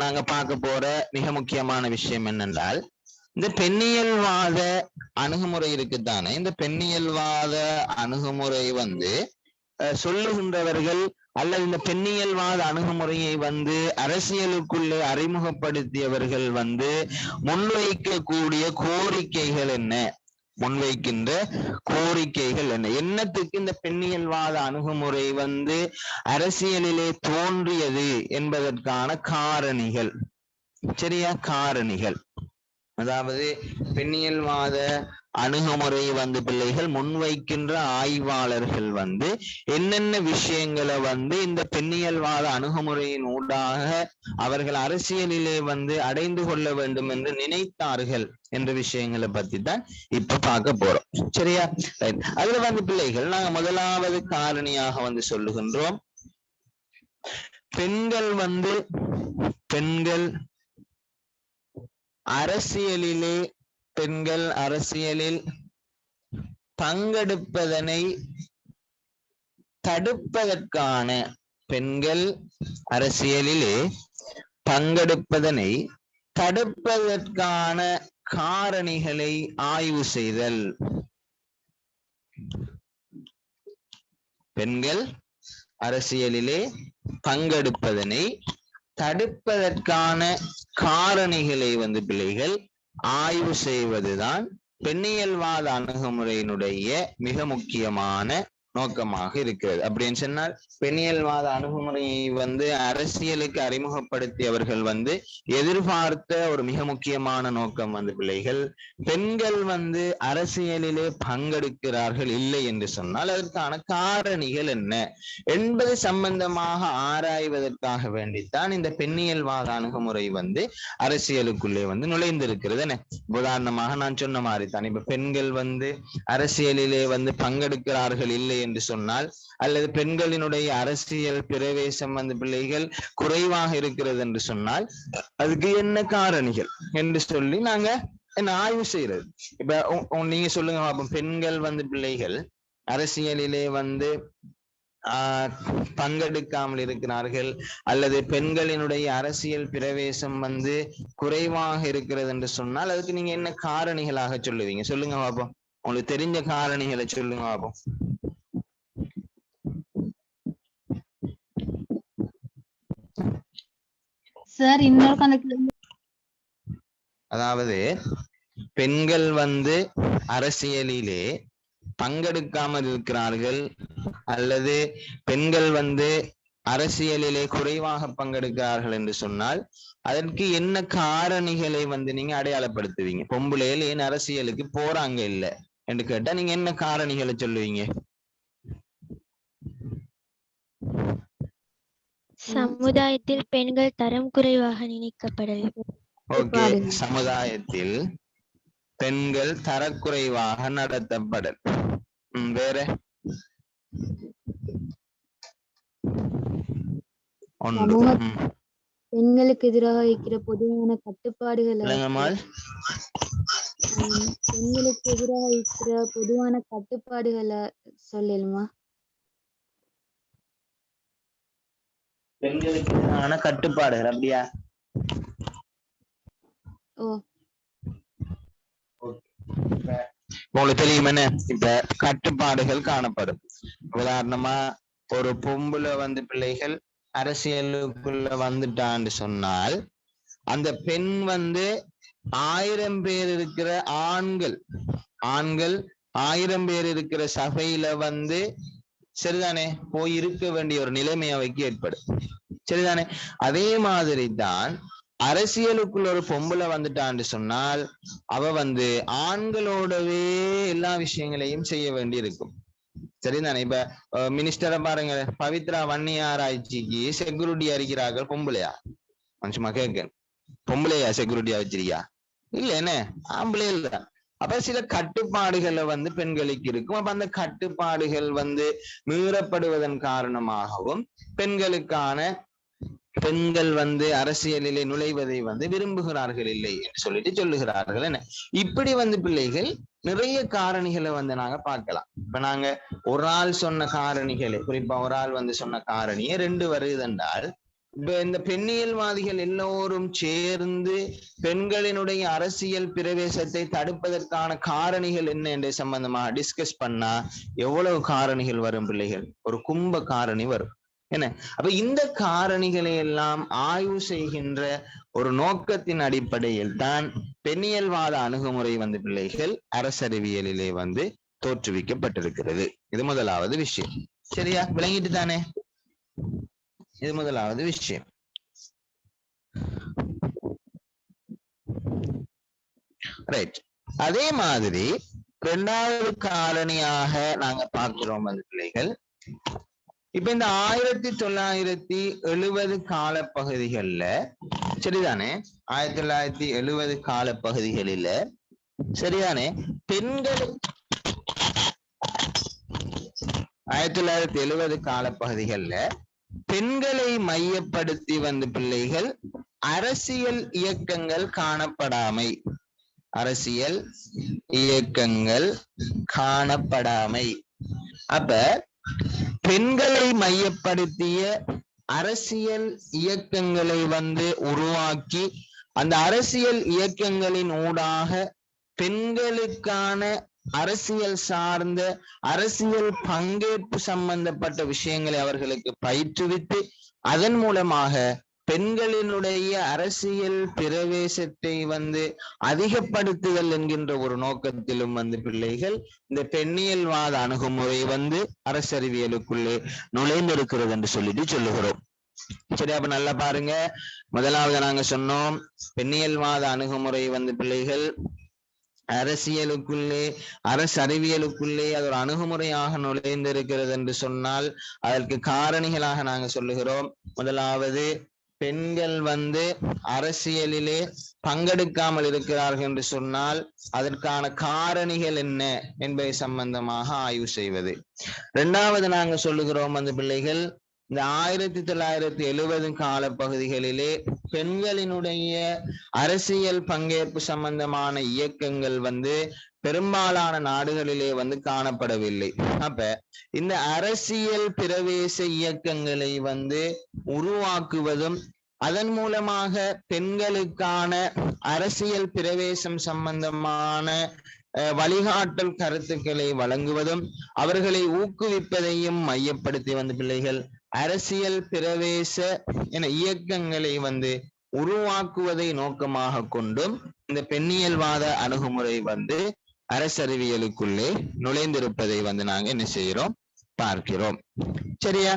நாங்க பார்க்க போற மிக முக்கியமான விஷயம் என்னென்றால், இந்த பெண்ணியல்வாத அணுகுமுறை இருக்குத்தானே, இந்த பெண்ணியல்வாத அணுகுமுறை வந்து சொல்லுகின்றவர்கள் அல்லது இந்த பெண்ணியல்வாத அணுகுமுறையை வந்து அரசியலுக்குள்ளே அறிமுகப்படுத்தியவர்கள் வந்து முன்வைக்கக்கூடிய கோரிக்கைகள் என்ன, முன்வைக்கின்ற கோரிக்கைகள் என்ன, என்னத்துக்கு இந்த பெண்ணியல்வாத அணுகுமுறை வந்து அரசியலிலே தோன்றியது என்பதற்கான காரணிகள். சரியா? காரணிகள். அதாவது பெண்ணியல்வாத அணுகுமுறை வந்து பிள்ளைகள் முன்வைக்கின்ற ஆய்வாளர்கள் வந்து என்னென்ன விஷயங்களை வந்து இந்த பெண்ணியல்வாத அணுகுமுறையின் ஊடாக அவர்கள் அரசியலிலே வந்து அடைந்து கொள்ள வேண்டும் என்று நினைத்தார்கள் என்ற விஷயங்களை பத்தி தான் இப்ப பார்க்க போறோம். சரியா? அதுல வந்து பிள்ளைகள் நாங்க முதலாவது காரணியாக வந்து சொல்லுகின்றோம், பெண்கள் அரசியலில் பங்கெடுப்பதனை தடுப்பதற்கான, பெண்கள் அரசியலிலே பங்கெடுப்பதனை தடுப்பதற்கான காரணிகளை ஆய்வு செய்தல். பெண்கள் அரசியலிலே பங்கெடுப்பதனை தடுப்பதற்கான காரணிகளை வந்து பிள்ளைகள் ஆய்வு செய்வதுதான் பெண்ணியல்வாத அணுகுமுறையினுடைய மிக முக்கியமான நோக்கமாக இருக்கிறது. அப்படின்னு சொன்னால் பெண்ணியல்வாத அணுகுமுறையை வந்து அரசியலுக்கு அறிமுகப்படுத்தியவர்கள் வந்து எதிர்பார்த்த ஒரு மிக முக்கியமான நோக்கம் வந்து பிள்ளைகள், பெண்கள் வந்து அரசியலிலே பங்கெடுக்கிறார்கள் இல்லை என்று சொன்னால் அதற்கான காரணிகள் என்ன என்பது சம்பந்தமாக ஆராய்வதற்காக வேண்டித்தான் இந்த பெண்ணியல்வாத அணுகுமுறை வந்து அரசியலுக்குள்ளே வந்து நுழைந்திருக்கிறது. என்ன உதாரணமாக நான் சொன்ன மாதிரி தான், இப்ப பெண்கள் வந்து அரசியலிலே வந்து பங்கெடுக்கிறார்கள் இல்லை என்று சொன்னால், அல்லது பெண்களினுடைய அரசியல் பிரவேசம் வந்து பிள்ளைகள் குறைவாக இருக்கிறது என்று சொன்னால் அதுக்கு என்ன காரணிகள் என்று சொல்லி நாங்க என்ன ஆய்வு செய்யறது. இப்ப நீங்க சொல்லுங்க பாப்போம், பெண்கள் வந்து பிள்ளைகள் அரசியலிலே வந்து பங்கெடுக்காமல் இருக்கிறார்கள், அல்லது பெண்களினுடைய அரசியல் பிரவேசம் வந்து குறைவாக இருக்கிறது என்று சொன்னால் அதுக்கு நீங்க என்ன காரணிகளாக சொல்லுவீங்க? சொல்லுங்க பாப்போம், உங்களுக்கு தெரிஞ்ச காரணிகளை சொல்லுங்க பாப்போம். சார் இன்னொரு அதாவது பெண்கள் வந்து அரசியலிலே பங்கெடுக்காமல் இருக்கிறார்கள், அல்லது பெண்கள் வந்து அரசியலிலே குறைவாக பங்கெடுக்கிறார்கள் என்று சொன்னால் அதற்கு என்ன காரணிகளை வந்து நீங்க அடையாளப்படுத்துவீங்க? பொம்பளையில் ஏன் அரசியலுக்கு போறாங்க இல்ல என்று கேட்டா நீங்க என்ன காரணிகளை சொல்லுவீங்க? சமுதாயத்தில் பெண்கள் தரம் குறைவாக நினைக்கப்படல். ஓகே, சமுதாயத்தில் பெண்கள் தரக்குறைவாக நடத்தப்படல். வேற பெண்களுக்கு எதிராக இருக்கிற பொதுவான கட்டுப்பாடுகளை பெண்களுக்கு எதிராக இருக்கிற பொதுவான கட்டுப்பாடுகளை சொல்லலுமா? பெண்களுக்கு எதிரான கட்டுப்பாடுகள் அப்படியா? உங்களுக்கு தெரியும் என்ன, இப்ப கட்டுப்பாடுகள் காணப்படும். உதாரணமா ஒரு பொம்புல வந்து பிள்ளைகள் அரசியலுக்குள்ள வந்துட்டான்னு சொன்னால் அந்த பெண் வந்து 1000 பேர் இருக்கிற ஆண்கள் 1000 பேர் இருக்கிற சபையில வந்து சரிதானே போய் இருக்க வேண்டிய ஒரு நிலைமை அவைக்கு ஏற்படும். சரிதானே? அதே மாதிரி தான் அரசியலுக்குள்ள ஒரு பொம்பளை வந்துட்டான்னு சொன்னால் அவ வந்து ஆண்களோடவே எல்லா விஷயங்களையும் செய்ய வேண்டி இருக்கும். சரிதானே? இப்ப மினிஸ்டரை பாருங்க, பவித்ரா வன்னியாராய்ச்சிக்கு செக்யூரிட்டி அறிக்கிறார்கள் பொம்பளையா? மனுஷமா கேட்க, பொம்பளையா செக்யூரிட்டியா வச்சிருக்கியா? இல்ல என்ன, ஆம்பளை இல்ல. அப்ப சில கட்டுப்பாடுகளை வந்து பெண்களுக்கு இருக்கும். அப்ப அந்த கட்டுப்பாடுகள் வந்து மீறப்படுவதன் காரணமாகவும் பெண்கள் வந்து அரசியலிலே நுழைவதை வந்து விரும்புகிறார்கள் இல்லை என்று சொல்லிட்டு சொல்லுகிறார்கள். என்ன இப்படி வந்து பிள்ளைகள் நிறைய காரணிகளை வந்து நாங்க பார்க்கலாம். இப்ப நாங்க ஒரு ஆள் சொன்ன காரணிகளை, குறிப்பா ஒரு ஆள் வந்து சொன்ன காரணியை 2 வருது என்றால், இப்ப இந்த பெண்ணியல்வாதிகள் எல்லோரும் சேர்ந்து பெண்களினுடைய அரசியல் பிரவேசத்தை தடுப்பதற்கான காரணிகள் என்ன என்ற சம்பந்தமாக டிஸ்கஸ் பண்ணா எவ்வளவு காரணிகள் வரும் பிள்ளைகள்? ஒரு கும்ப காரணி வரும். என்ன அப்ப இந்த காரணிகளை எல்லாம் ஆய்வு செய்கின்ற ஒரு நோக்கத்தின் அடிப்படையில் தான் பெண்ணியல்வாத அணுகுமுறை வந்து பிள்ளைகள் அரசறிவியலிலே வந்து தோற்றுவிக்கப்பட்டிருக்கிறது. இது முதலாவது விஷயம். சரியா? விளங்கிட்டு தானே? இது முதலாவது விஷயம். ரைட். அதே மாதிரி 2வது காரணியாக நாங்க பார்க்கிறோம் வந்து பிள்ளைகள், இப்ப இந்த 1970 காலப்பகுதிகள்ல சரிதானே, 1970 காலப்பகுதிகளில சரிதானே, பெண்கள் 1970 காலப்பகுதிகள்ல பெண்களை மையப்படுத்தி வந்து பிள்ளைகள் அரசியல் இயக்கங்கள் காணப்படாமை, அப்ப பெண்களை மையப்படுத்திய அரசியல் இயக்கங்களை வந்து உருவாக்கி அந்த அரசியல் இயக்கங்களின் ஊடாக பெண்களுக்கான அரசியல் சார்ந்த அரசியல் பங்கேற்பு சம்பந்தப்பட்ட விஷயங்களை அவர்களுக்கு பயிற்றுவித்து அதன் மூலமாக பெண்களினுடைய அரசியல் பிரவேசத்தை வந்து அதிகப்படுத்துதல் என்கின்ற ஒரு நோக்கத்திலும் வந்து பிள்ளைகள் இந்த பெண்ணியல்வாத அணுகுமுறை வந்து அரசறிவியலுக்குள்ளே நுழைந்திருக்கிறது என்று சொல்லிட்டு சொல்லுகிறோம். சரி, அப்ப நல்லா பாருங்க. முதலாவது நாங்க சொன்னோம், பெண்ணியல்வாத அணுகுமுறை வந்து பிள்ளைகள் அரசியலுக்குள்ளே அரசறிவியலுக்குள்ளே அது ஒரு அணுகுமுறையாக நுழைந்திருக்கிறது என்று சொன்னால் அதற்கு காரணிகளாக நாங்க சொல்லுகிறோம். முதலாவது பெண்கள் வந்து அரசியலிலே பங்கெடுக்காமல் இருக்கிறார்கள் என்று சொன்னால் அதற்கான காரணிகள் என்ன என்பதை சம்பந்தமாக ஆய்வு செய்வது. இரண்டாவது நாங்க சொல்லுகிறோம் அந்த பிள்ளைகள் இந்த 1970 காலப்பகுதிகளிலே பெண்களினுடைய அரசியல் பங்கேற்பு சம்பந்தமான இயக்கங்கள் வந்து பெரும்பாலான நாடுகளிலே வந்து காணப்படவில்லை. அப்ப இந்த அரசியல் பிரவேச இயக்கங்களை வந்து உருவாக்குவதும் அதன் மூலமாக பெண்களுக்கான அரசியல் பிரவேசம் சம்பந்தமான வழிகாட்டல் கருத்துக்களை வழங்குவதும் அவர்களை ஊக்குவிப்பதையும் மையப்படுத்தி வந்து பிள்ளைகள் அரசியல் பிரவேச என இயக்கங்களை வந்து உருவாக்குவதை நோக்கமாக கொண்டும் இந்த பெண்ணியல்வாத அணுகுமுறை வந்து அரசறிவியலுக்குள்ளே நுழைந்திருப்பதை வந்து நாங்க என்ன செய்யறோம் பார்க்கிறோம். சரியா?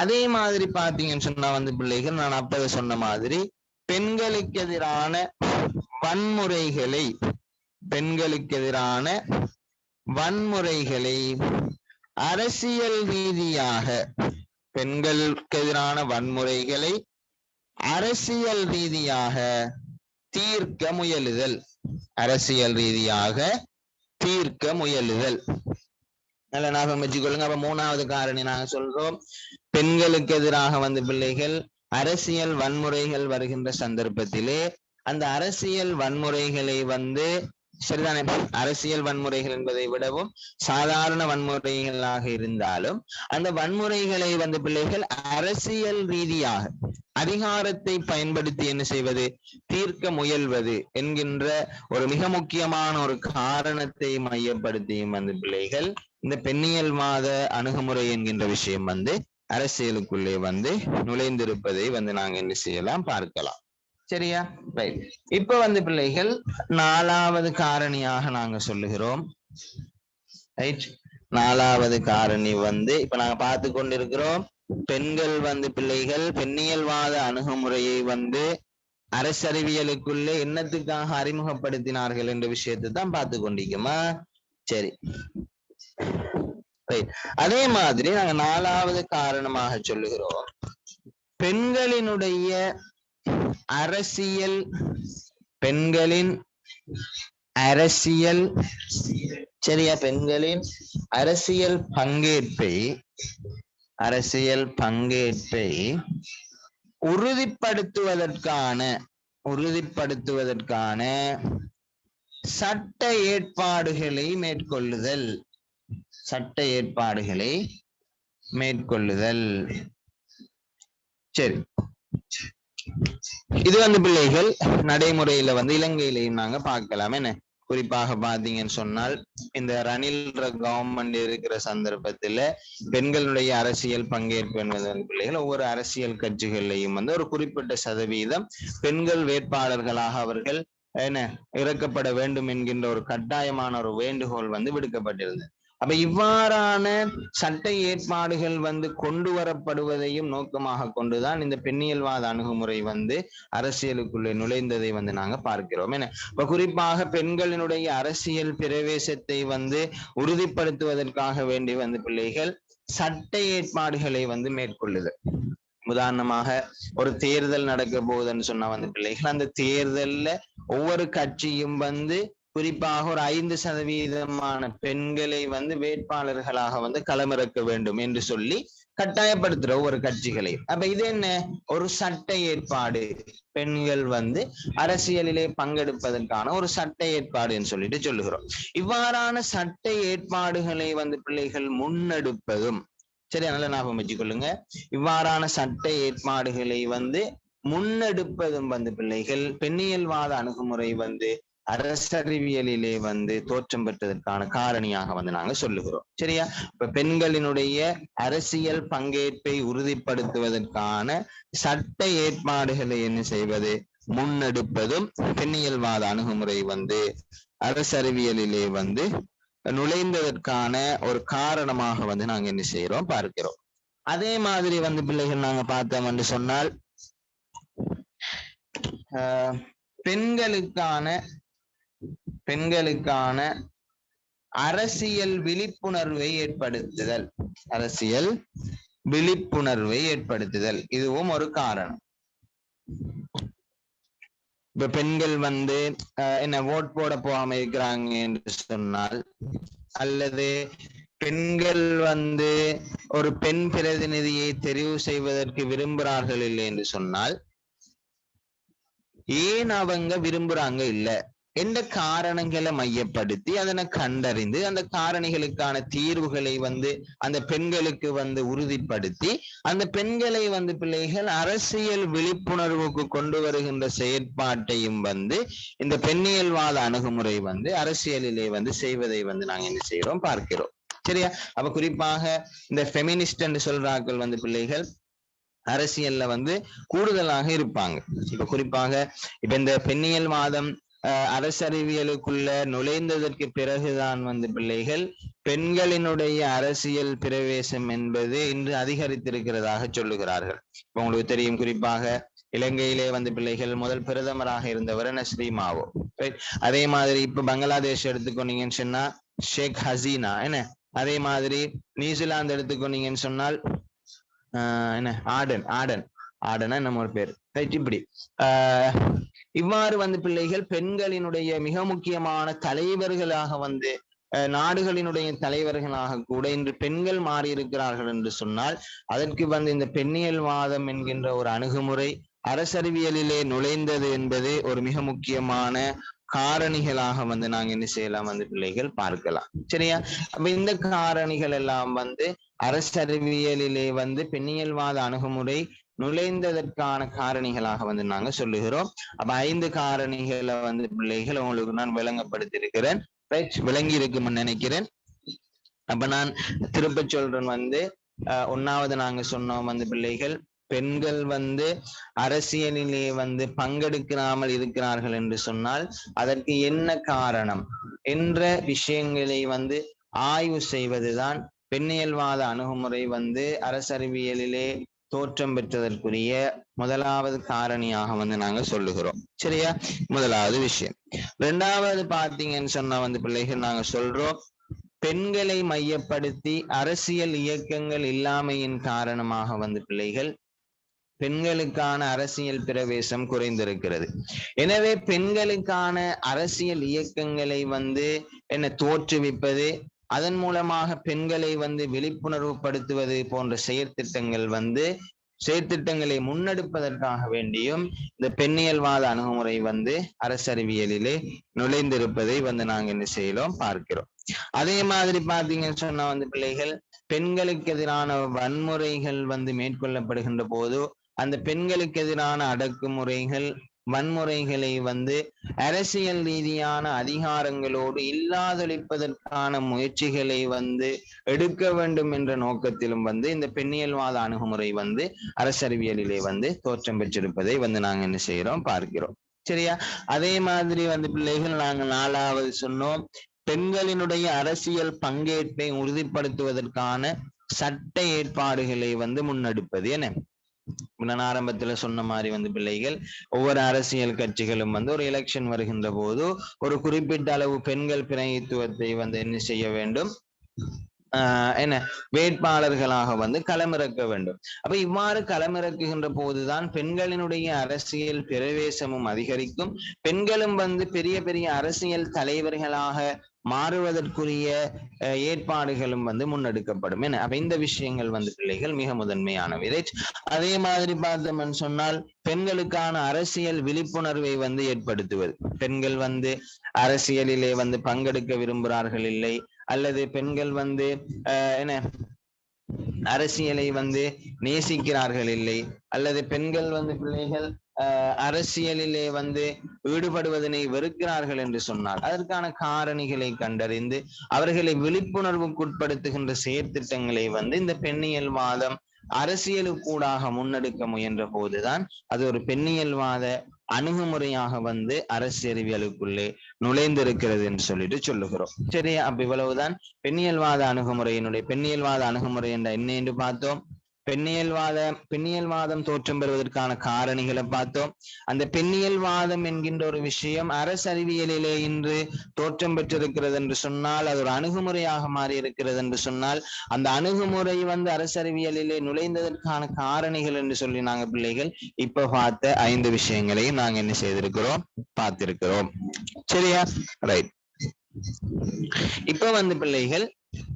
அதே மாதிரி பாத்தீங்கன்னு சொன்னா வந்து பிள்ளைகள் நான் அப்பவே சொன்ன மாதிரி பெண்களுக்கு எதிரான வன்முறைகளை அரசியல் ரீதியாக தீர்க்க முயலுதல். நல்ல ஞாபகம் வச்சுக்கொள்ளுங்க. அப்ப மூணாவது காரணி நாங்க சொல்றோம், பெண்களுக்கு எதிராக வந்து பிள்ளைகள் அரசியல் வன்முறைகள் வருகின்ற சந்தர்ப்பத்திலே அந்த அரசியல் வன்முறைகளை வந்து சரிதானே, அரசியல் வன்முறைகள் என்பதை விடவும் சாதாரண வன்முறைகளாக இருந்தாலும் அந்த வன்முறைகளை வந்து பிள்ளைகள் அரசியல் ரீதியாக அதிகாரத்தை பயன்படுத்தி என்ன செய்வது, தீர்க்க முயல்வது என்கின்ற ஒரு மிக முக்கியமான ஒரு காரணத்தை மையப்படுத்தியும் வந்து பிள்ளைகள் இந்த பெண்ணியல்வாத அணுகுமுறை என்கின்ற விஷயம் வந்து அரசியலுக்குள்ளே வந்து நுழைந்திருப்பதை வந்து நாங்க என்ன செய்யலாம் பார்க்கலாம். சரியா? ரைட். இப்ப வந்து பிள்ளைகள் நாலாவது காரணியாக நாங்க சொல்லுகிறோம். ரைட். நாலாவது காரணி வந்து இப்ப நாங்க பார்த்து கொண்டிருக்கிறோம், பெண்கள் வந்து பிள்ளைகள் பெண்ணியல்வாத அணுகுமுறையை வந்து அரசறிவியலுக்குள்ளே என்னத்துக்காக அறிமுகப்படுத்தினார்கள் என்ற விஷயத்தை தான் பார்த்து கொண்டிருக்கோமா? சரி. அதே மாதிரி நாங்க நாலாவது காரணமாக சொல்லுகிறோம், பெண்களின் அரசியல் பங்கேற்பை உறுதிப்படுத்துவதற்கான சட்ட ஏற்பாடுகளை மேற்கொள்ளுதல். சரி, இது வந்து பிள்ளைகள் நடைமுறையில வந்து இலங்கையிலையும் நாங்க பார்க்கலாம். என்ன குறிப்பாக பாத்தீங்கன்னு சொன்னால் இந்த ரணில் கவர்மெண்ட் இருக்கிற சந்தர்ப்பத்துல பெண்களுடைய அரசியல் பங்கேற்பு என்பது வந்து பிள்ளைகள் ஒவ்வொரு அரசியல் கட்சிகள்லையும் வந்து ஒரு குறிப்பிட்ட சதவீதம் பெண்கள் வேட்பாளர்களாக அவர்கள் என்ன இறக்கப்பட வேண்டும் என்கின்ற ஒரு கட்டாயமான ஒரு வேண்டுகோள் வந்து விடுக்கப்பட்டிருந்தது. அப்ப இவ்வாறான சட்ட ஏற்பாடுகள் வந்து கொண்டு வரப்படுவதையும் நோக்கமாக கொண்டுதான் இந்த பெண்ணியல்வாத அணுகுமுறை வந்து அரசியலுக்குள்ளே நுழைந்ததை வந்து நாங்க பார்க்கிறோம். என்ன இப்ப குறிப்பாக பெண்களினுடைய அரசியல் பிரவேசத்தை வந்து உறுதிப்படுத்துவதற்காக வேண்டி வந்து பிள்ளைகள் சட்ட ஏற்பாடுகளை வந்து மேற்கொள்ளுது. உதாரணமாக ஒரு தேர்தல் நடக்க போகுதுன்னு சொன்னா வந்து பிள்ளைகள் அந்த தேர்தல்ல ஒவ்வொரு கட்சியும் வந்து குறிப்பாக ஒரு 5% பெண்களை வந்து வேட்பாளர்களாக வந்து களமிறக்க வேண்டும் என்று சொல்லி கட்டாயப்படுத்துற ஒவ்வொரு கட்சிகளையும். அப்ப இது என்ன, ஒரு சட்ட ஏற்பாடு, பெண்கள் வந்து அரசியலிலே பங்கெடுப்பதற்கான ஒரு சட்ட ஏற்பாடு என்று சொல்லிட்டு சொல்லுகிறோம். இவ்வாறான சட்ட ஏற்பாடுகளை வந்து பிள்ளைகள் முன்னெடுப்பதும் சரி, நல்ல ஞாபகம் வச்சுக்கொள்ளுங்க, இவ்வாறான சட்ட ஏற்பாடுகளை வந்து முன்னெடுப்பதும் வந்து பிள்ளைகள் பெண்ணியல்வாத அணுகுமுறை வந்து அரசறிவியலிலே வந்து தோற்றம் பெற்றதற்கான காரணியாக வந்து நாங்க சொல்லுகிறோம். சரியா? இப்ப பெண்களினுடைய அரசியல் பங்கேற்பை உறுதிப்படுத்துவதற்கான சட்ட ஏற்பாடுகளை என்ன செய்வது, முன்னெடுப்பதும் பெண்ணியல்வாத அணுகுமுறை வந்து அரசறிவியலிலே வந்து நுழைந்ததற்கான ஒரு காரணமாக வந்து நாங்க என்ன செய்யறோம் பார்க்கிறோம். அதே மாதிரி வந்து பிள்ளைகள் நாங்க பார்த்தோம் என்று சொன்னால் பெண்களுக்கான அரசியல் விழிப்புணர்வை ஏற்படுத்துதல், இதுவும் ஒரு காரணம். இப்ப பெண்கள் வந்து என்ன ஓட் போட போகாம இருக்கிறாங்க என்று சொன்னால், அல்லது பெண்கள் வந்து ஒரு பெண் பிரதிநிதியை தெரிவு செய்வதற்கு விரும்புகிறார்கள் இல்லை என்று சொன்னால், ஏன் அவங்க விரும்புறாங்க இல்ல எந்த காரணங்களை மையப்படுத்தி அதனை கண்டறிந்து அந்த காரணிகளுக்கான தீர்வுகளை வந்து அந்த பெண்களுக்கு வந்து உறுதிப்படுத்தி அந்த பெண்களை வந்து பிள்ளைகள் அரசியல் விழிப்புணர்வுக்கு கொண்டு வருகின்ற செயற்பாட்டையும் வந்து இந்த பெண்ணியல்வாத அணுகுமுறை வந்து அரசியலிலே வந்து செய்வதை வந்து நாங்க என்ன செய்யறோம் பார்க்கிறோம். சரியா? அப்ப குறிப்பாக இந்த ஃபெமினிஸ்ட் என்று சொல்றார்கள் வந்து பிள்ளைகள் அரசியல்ல வந்து கூடுதலாக இருப்பாங்க. இப்ப குறிப்பாக இப்ப இந்த பெண்ணியல்வாதம் அரசறிவியலுக்குள்ள நுழைந்ததற்கு பிறகுதான் வந்து பிள்ளைகள் பெண்களினுடைய அரசியல் பிரவேசம் என்பது இன்று அதிகரித்திருக்கிறதாக சொல்லுகிறார்கள். இப்ப உங்களுக்கு தெரியும், குறிப்பாக இலங்கையிலே வந்து பிள்ளைகள் முதல் பிரதமராக இருந்தவர் நஸ்ரீமாவோ. அதே மாதிரி இப்ப பங்களாதேஷ் எடுத்துக்கொண்டீங்கன்னு சொன்னா ஷேக் ஹசீனா என்ன, அதே மாதிரி நியூசிலாந்து எடுத்துக்கொண்டீங்கன்னு சொன்னால் என்ன ஆடனா நம்ம ஒரு பேர். இப்படி இவ்வாறு வந்து பிள்ளைகள் பெண்களினுடைய மிக முக்கியமான தலைவர்களாக வந்து நாடுகளினுடைய தலைவர்களாக கூட இன்று பெண்கள் மாறி இருக்கிறார்கள் என்று சொன்னால், அதற்கு வந்து இந்த பெண்ணியல்வாதம் என்கின்ற ஒரு அணுகுமுறை அரசறிவியலிலே நுழைந்தது என்பது ஒரு மிக முக்கியமான காரணிகளாக வந்து நாங்க என்ன செய்யலாம் வந்து பிள்ளைகள் பார்க்கலாம். சரியா? அப்ப இந்த காரணிகள் எல்லாம் வந்து அரசறிவியலிலே வந்து பெண்ணியல்வாத அணுகுமுறை நுழைந்ததற்கான காரணிகளாக வந்து நாங்க சொல்லுகிறோம். அப்ப 5 காரணிகளை வந்து பிள்ளைகள் உங்களுக்கு நான் விளங்கப்படுத்தியிருக்கிறேன். விளங்கி இருக்கும்னு நினைக்கிறேன். அப்ப நான் திரும்ப சொல்றேன் வந்து 1வது நாங்க சொன்னோம் வந்து பிள்ளைகள் பெண்கள் வந்து அரசியலிலே வந்து பங்கெடுக்காமல் இருக்கிறார்கள் என்று சொன்னால் அதற்கு என்ன காரணம் என்ற விஷயங்களை வந்து ஆய்வு செய்வதுதான் பெண்ணியல்வாத அணுகுமுறை வந்து அரசறிவியலிலே தோற்றம் பெற்றதற்குரிய முதலாவது காரணியாக வந்து நாங்க சொல்லுகிறோம். சரியா? முதலாவது விஷயம். 2வது பார்த்தீங்கன்னு சொன்னா வந்து பிள்ளைகள் நாங்க சொல்றோம், பெண்களை மையப்படுத்தி அரசியல் இயக்கங்கள் இல்லாமையின் காரணமாக வந்து பிள்ளைகள் பெண்களுக்கான அரசியல் பிரவேசம் குறைந்திருக்கிறது. எனவே பெண்களுக்கான அரசியல் இயக்கங்களை வந்து என்ன தோற்றுவிப்பது, அதன் மூலமாக பெண்களை வந்து விழிப்புணர்வு படுத்துவது போன்ற செயற்திட்டங்களை முன்னெடுப்பதற்காக வேண்டியும் இந்த பெண்ணியல்வாத அணுகுமுறை வந்து அரசறிவியலிலே நுழைந்திருப்பதை வந்து நாங்க என்ன செய்யலாம் பார்க்கிறோம். அதே மாதிரி பாத்தீங்கன்னு சொன்னா வந்து பிள்ளைகள் பெண்களுக்கு எதிரான வன்முறைகள் வந்து மேற்கொள்ளப்படுகின்ற போது அந்த பெண்களுக்கு எதிரான அடக்குமுறைகள் வன்முறைகளை வந்து அரசியல் ரீதியான அதிகாரங்களோடு இல்லாதொழிப்பதற்கான முயற்சிகளை வந்து எடுக்க வேண்டும் என்ற நோக்கத்திலும் வந்து இந்த பெண்ணியல்வாத அணுகுமுறை வந்து அரசறிவியலிலே வந்து தோற்றம் பெற்றிருப்பதை வந்து நாங்க என்ன செய்யறோம் பார்க்கிறோம். சரியா? அதே மாதிரி வந்து பிள்ளைகள் நாங்க 4வது சொன்னோம், பெண்களினுடைய அரசியல் பங்கேற்பை உறுதிப்படுத்துவதற்கான சட்ட ஏற்பாடுகளை வந்து முன்னெடுப்பது. என்ன, நான் ஆரம்பத்துல சொன்ன மாதிரி வந்து பிள்ளைகள் ஒவ்வொரு அரசியல் கட்சிகளும் வந்து ஒரு எலெக்ஷன் வருகின்ற போது ஒரு குறிப்பிட்ட அளவு பெண்கள் பிரதிநிதித்துவத்தை வந்து என்ன செய்ய வேண்டும், என்ன வேட்பாளர்களாக வந்து களமிறக்க வேண்டும். அப்ப இவ்வாறு களமிறக்குகின்ற போதுதான் பெண்களினுடைய அரசியல் பிரவேசமும் அதிகரிக்கும், பெண்களும் வந்து பெரிய பெரிய அரசியல் தலைவர்களாக மாறுவதற்குரிய ஏற்பாடுகளும் வந்து முன்னெடுக்கப்படும். என்ன, அப்ப இந்த விஷயங்கள் வந்து பிள்ளைகள் மிக முதன்மையானவை. அதே மாதிரி பார்த்தோம்னு சொன்னால் பெண்களுக்கான அரசியல் விழிப்புணர்வை வந்து ஏற்படுத்துவது. பெண்கள் வந்து அரசியலிலே வந்து பங்கெடுக்க விரும்புகிறார்கள் இல்லை, அல்லது பெண்கள் வந்து என்ன அரசியலை வந்து நேசிக்கிறார்கள் இல்லை, அல்லது பெண்கள் வந்து பிள்ளைகள் அரசியலிலே வந்து ஈடுபடுவதனை வெறுக்கிறார்கள் என்று சொன்னால் அதற்கான காரணிகளை கண்டறிந்து அவர்களை விழிப்புணர்வுக்குட்படுத்துகின்ற செயற்திட்டங்களை வந்து இந்த பெண்ணியல்வாதம் அரசியலுக்கூடாக முன்னெடுக்க முயன்ற போதுதான் அது ஒரு பெண்ணியல்வாத அணுகுமுறையாக வந்து அரசியலியலுக்குள்ளே நுழைந்திருக்கிறது என்று சொல்லிட்டு சொல்லுகிறோம். சரியா? அப்ப இவ்வளவுதான் பெண்ணியல்வாத அணுகுமுறையினுடைய பெண்ணியல்வாத அணுகுமுறை என்ற என்ன என்று பார்த்தோம். பெண்ணியல்வாதம் தோற்றம் பெறுவதற்கான காரணிகளை பார்த்தோம். அந்த பெண்ணியல்வாதம் என்கின்ற ஒரு விஷயம் அரசறிவியலிலே இன்று தோற்றம் பெற்றிருக்கிறது என்று சொன்னால், அது ஒரு அணுகுமுறையாக மாறி இருக்கிறது என்று சொன்னால், அந்த அணுகுமுறை அரசறிவியலிலே நுழைந்ததற்கான காரணிகள் என்று சொல்லி நாங்க பிள்ளைகள் இப்ப பார்த்த 5 விஷயங்களையும் நாங்க என்ன செய்திருக்கிறோம், பார்த்திருக்கிறோம். சரியா? ரைட். இப்ப பிள்ளைகள்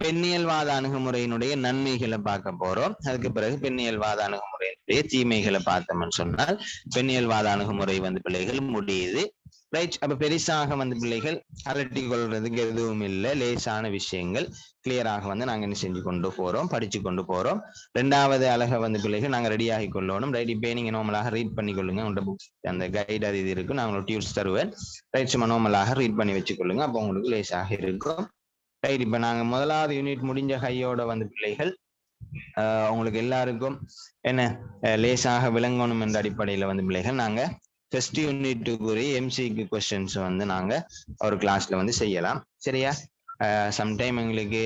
பெண்ணியல்வாத அணுகுமுறையினுடைய நன்மைகளை பார்க்க போறோம். அதுக்கு பிறகு பெண்ணியல்வாத அணுகுமுறையினுடைய தீமைகளை பார்த்தோம்னு சொன்னால் பெண்ணியல்வாத அணுகுமுறை பிள்ளைகள் முடியுது. ரைட். அப்ப பெருசாக பிள்ளைகள் அலட்டி கொள்றதுக்கு எதுவும் இல்லை. லேசான விஷயங்கள் கிளியராக நாங்க என்ன செஞ்சு கொண்டு போறோம், படிச்சு கொண்டு போறோம். 2வது அழக பிள்ளைகள் நாங்க ரெடி ஆகி கொள்ளணும். ரைட். இப்ப நீங்க நார்மலாக ரீட் பண்ணி கொள்ளுங்க. உங்க புக்ஸ் அந்த கைட் அது இது இருக்கு, நான் உங்களுக்கு டியூட்ஸ் தருவேன். ரைட். சும்மா நார்மலாக ரீட் பண்ணி வச்சுக்கொள்ளுங்க. அப்போ உங்களுக்கு லேசாக இருக்கும். ரைட். இப்ப நாங்க 1வது யூனிட் முடிஞ்ச கையோட பிள்ளைகள் உங்களுக்கு எல்லாருக்கும் என்ன லேசாக விளங்கணும் என்ற அடிப்படையில பிள்ளைகள் நாங்க ஃபர்ஸ்ட் யூனிட்டுக்குரிய எம்சிக்கு கொஸ்டின்ஸ் நாங்க ஒரு கிளாஸ்ல செய்யலாம். சரியா? சம்டைம் எங்களுக்கு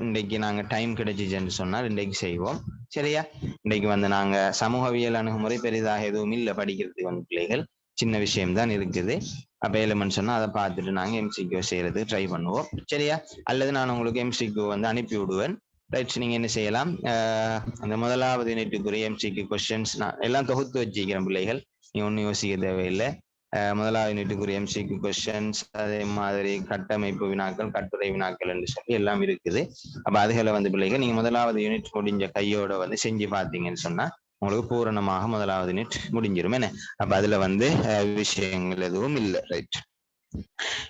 இன்றைக்கு நாங்க டைம் கிடைச்சிச்சுன்னு சொன்னால் இன்றைக்கு செய்வோம். சரியா? இன்றைக்கு நாங்க சமூகவியல் அணுகுமுறை பெரிதாக எதுவும் இல்லை படிக்கிறதுக்கு பிள்ளைகள், சின்ன விஷயம் தான் இருக்குது. அப்ப எலிமெண்ட் சொன்னா அதை பார்த்துட்டு நாங்க எம்சிக்யூ செய்யறதுக்கு ட்ரை பண்ணுவோம். சரியா? அல்லது நான் உங்களுக்கு எம்சிக்யூ அனுப்பி விடுவேன். ரைட். நீங்க என்ன செய்யலாம், அந்த 1வது யூனிட்டுக்குரிய எம்சிக்யூ கொஸ்டின்ஸ் நான் எல்லாம் தொகுத்து வச்சுக்கிறேன் பிள்ளைகள், நீ ஒன்னும் யோசிக்க தேவையில்லை. 1வது யூனிட்டுக்குரிய எம்சிக்யூ கொஸ்டின்ஸ், அதே மாதிரி கட்டமைப்பு வினாக்கள், கட்டுரை வினாக்கள் என்று சொல்லி எல்லாம் இருக்குது. அப்ப அதுகளை பிள்ளைகள் நீங்க 1வது யூனிட் முடிஞ்ச கையோட செஞ்சு பார்த்தீங்கன்னு சொன்னா உங்களுக்கு பூரணமாக 1வது யூனிட் முடிஞ்சிரும். என்ன? அப்ப அதுல விஷயங்கள் எதுவும் இல்லை. ரைட்.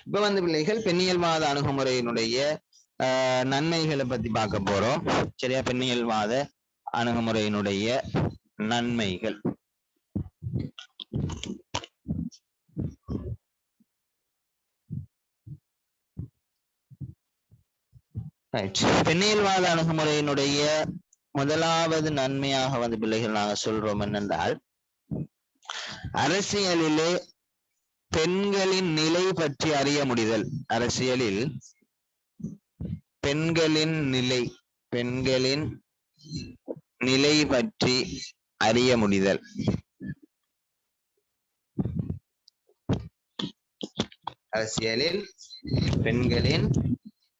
இப்ப பிள்ளைகள் பெண்ணியல்வாத அணுகுமுறையினுடைய நன்மைகளை பத்தி பார்க்க போறோம். சரியா? பெண்ணியல்வாத அணுகுமுறையினுடைய நன்மைகள். பெண்ணியல்வாத அணுகுமுறையினுடைய 1வது நன்மையாக பிள்ளைகள் நாங்க சொல்றோம் என்னென்றால், அரசியலிலே பெண்களின் நிலை பற்றி அறிய முடிதல். அரசியலில் பெண்களின் நிலை பற்றி அறிய முடிதல். அரசியலில் பெண்களின்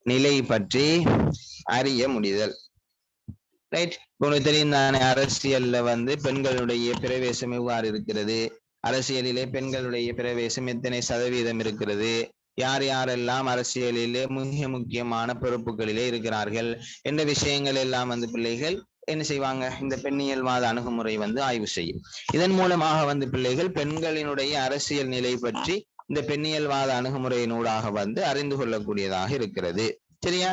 நிலை பற்றி அறிய முடிதல். ரைட். உங்களுக்கு தெரியும் தானே, அரசியல்ல பெண்களுடைய பிரவேசம் எவ்வாறு இருக்கிறது, அரசியலிலே பெண்களுடைய பிரவேசம் எத்தனை சதவீதம் இருக்கிறது, யார் யாரெல்லாம் அரசியலிலே மிக முக்கியமான பொறுப்புகளிலே இருக்கிறார்கள் என்ற விஷயங்கள் எல்லாம் பிள்ளைகள் என்ன செய்வாங்க, இந்த பெண்ணியல்வாத அணுகுமுறை ஆய்வு செய்யும். இதன் மூலமாக பிள்ளைகள் பெண்களினுடைய அரசியல் நிலை பற்றி இந்த பெண்ணியல்வாத அணுகுமுறையினூடாக அறிந்து கொள்ளக்கூடியதாக இருக்கிறது. சரியா?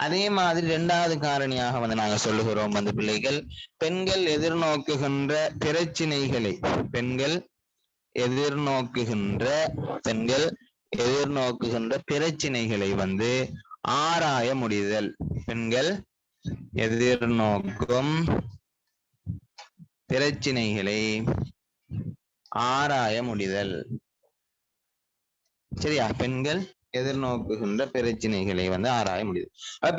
அதே மாதிரி 2வது காரணியாக நாங்க சொல்லுகிறோம் பிள்ளைகள், பெண்கள் எதிர்நோக்குகின்ற பிரச்சினைகளை ஆராய முடிதல். பெண்கள் எதிர்நோக்கும் பிரச்சினைகளை ஆராய முடிதல். சரியா? பெண்கள் எதிர்நோக்குகின்ற பிரச்சனைகளை ஆராய முடியுது.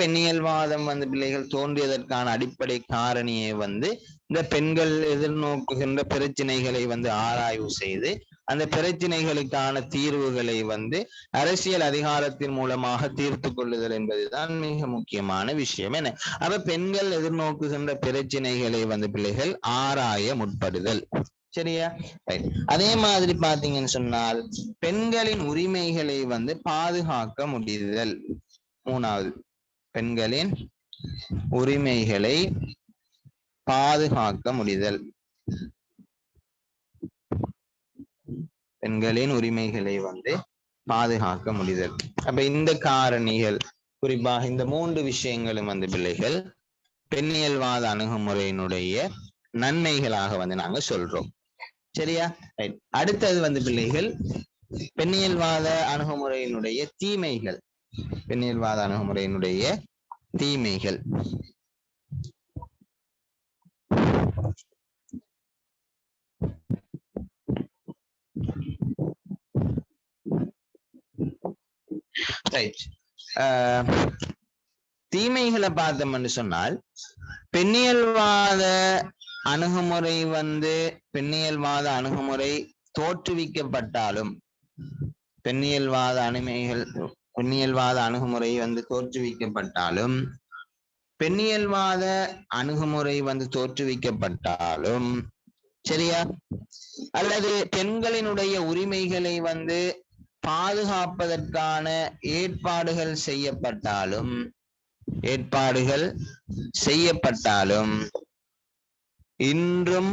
பெண்ணியல்வாதம் பிள்ளைகள் தோன்றியதற்கான அடிப்படை காரணியை இந்த பெண்கள் எதிர்நோக்குகின்ற பிரச்சனைகளை ஆராய்வு செய்து அந்த பிரச்சனைகளுக்கான தீர்வுகளை அரசியல் அதிகாரத்தின் மூலமாக தீர்த்து கொள்ளுதல் என்பதுதான் மிக முக்கியமான விஷயம். என்ன? அப்ப பெண்கள் எதிர்நோக்குகின்ற பிரச்சனைகளை பிள்ளைகள் ஆராய முற்படுதல். சரியா? அதே மாதிரி பாத்தீங்கன்னு சொன்னால் பெண்களின் உரிமைகளை பாதுகாக்க முடிதல். 3வது, பெண்களின் உரிமைகளை பாதுகாக்க முடிதல். பெண்களின் உரிமைகளை பாதுகாக்க முடிதல். அப்ப இந்த காரணிகள், குறிப்பாக இந்த 3 விஷயங்களும் பிள்ளைகள் பெண்ணியல்வாத அணுகுமுறையினுடைய நன்மைகளாக நாங்க சொல்றோம். சரியா? அடுத்தது பிள்ளைகள் பெண்ணியல்வாத அணுகுமுறையினுடைய தீமைகள். பெண்ணியல்வாத அணுகுமுறையினுடைய தீமைகள். தீமைகளை பார்த்தோம்னு சொன்னால் பெண்ணியல்வாத அணுகுமுறை பெண்ணியல்வாத அணுகுமுறை தோற்றுவிக்கப்பட்டாலும் பெண்ணியல்வாத அணுகுமுறை தோற்றுவிக்கப்பட்டாலும் பெண்ணியல்வாத அணுகுமுறை தோற்றுவிக்கப்பட்டாலும் சரியா, அல்லது பெண்களினுடைய உரிமைகளை பாதுகாப்பதற்கான ஏற்பாடுகள் செய்யப்பட்டாலும் இன்றும்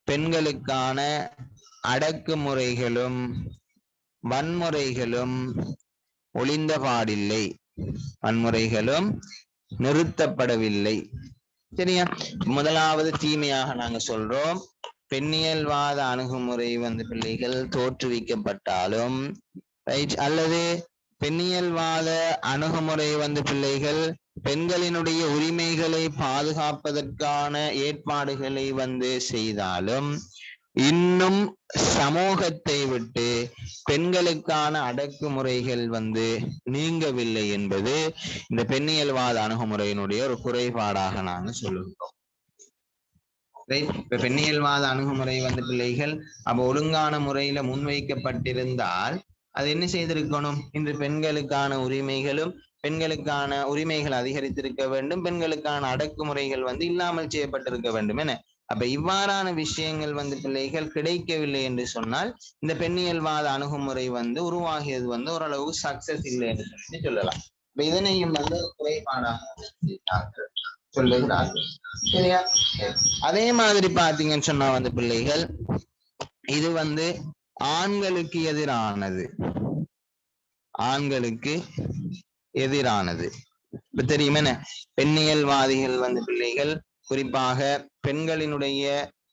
பெண்களுக்கான அடக்குமுறைகளும் வன்முறைகளும் ஒளிந்தபாடில்லை, வன்முறைகளும் நிறுத்தப்படவில்லை. சரியா, முதலாவது தீமையாக நாங்க சொல்றோம், பெண்ணியல்வாத அணுகுமுறை பிள்ளைகள் தோற்றுவிக்கப்பட்டாலும் அல்லது பெண்ணியல்வாத அணுகுமுறை பிள்ளைகள் பெண்களினுடைய உரிமைகளை பாதுகாப்பதற்கான ஏற்பாடுகளை செய்தாலும் இன்னும் சமூகத்தை விட்டு பெண்களுக்கான அடக்குமுறைகள் நீங்கவில்லை என்பது இந்த பெண்ணியல்வாத அணுகுமுறையினுடைய ஒரு குறைபாடாக நாங்க சொல்லுகிறோம். இப்ப பெண்ணியல்வாத அணுகுமுறை பிள்ளைகள் அப்ப ஒழுங்கான முறையில முன்வைக்கப்பட்டிருந்தால் அது என்ன செய்திருக்கணும், இன்று பெண்களுக்கான உரிமைகள் அதிகரித்திருக்க வேண்டும், பெண்களுக்கான அடக்குமுறைகள் இல்லாமல் செய்யப்பட்டிருக்க வேண்டும் என. அப்ப இவ்வாறான விஷயங்கள் பிள்ளைகள் கிடைக்கவில்லை என்று சொன்னால் இந்த பெண்ணியல்வாத அணுகுமுறை உருவாகியது ஓரளவு சக்சஸ் இல்லை என்று சொல்லலாம். இப்ப இதனையும் குறைபாடாக சொல்லுகிறார்கள். சரியா, அதே மாதிரி பாத்தீங்கன்னு சொன்னா பிள்ளைகள் இது ஆண்களுக்கு எதிரானது. இப்ப தெரியுமே, பெண்ணியல்வாதிகள் பிள்ளைகள் குறிப்பாக பெண்களினுடைய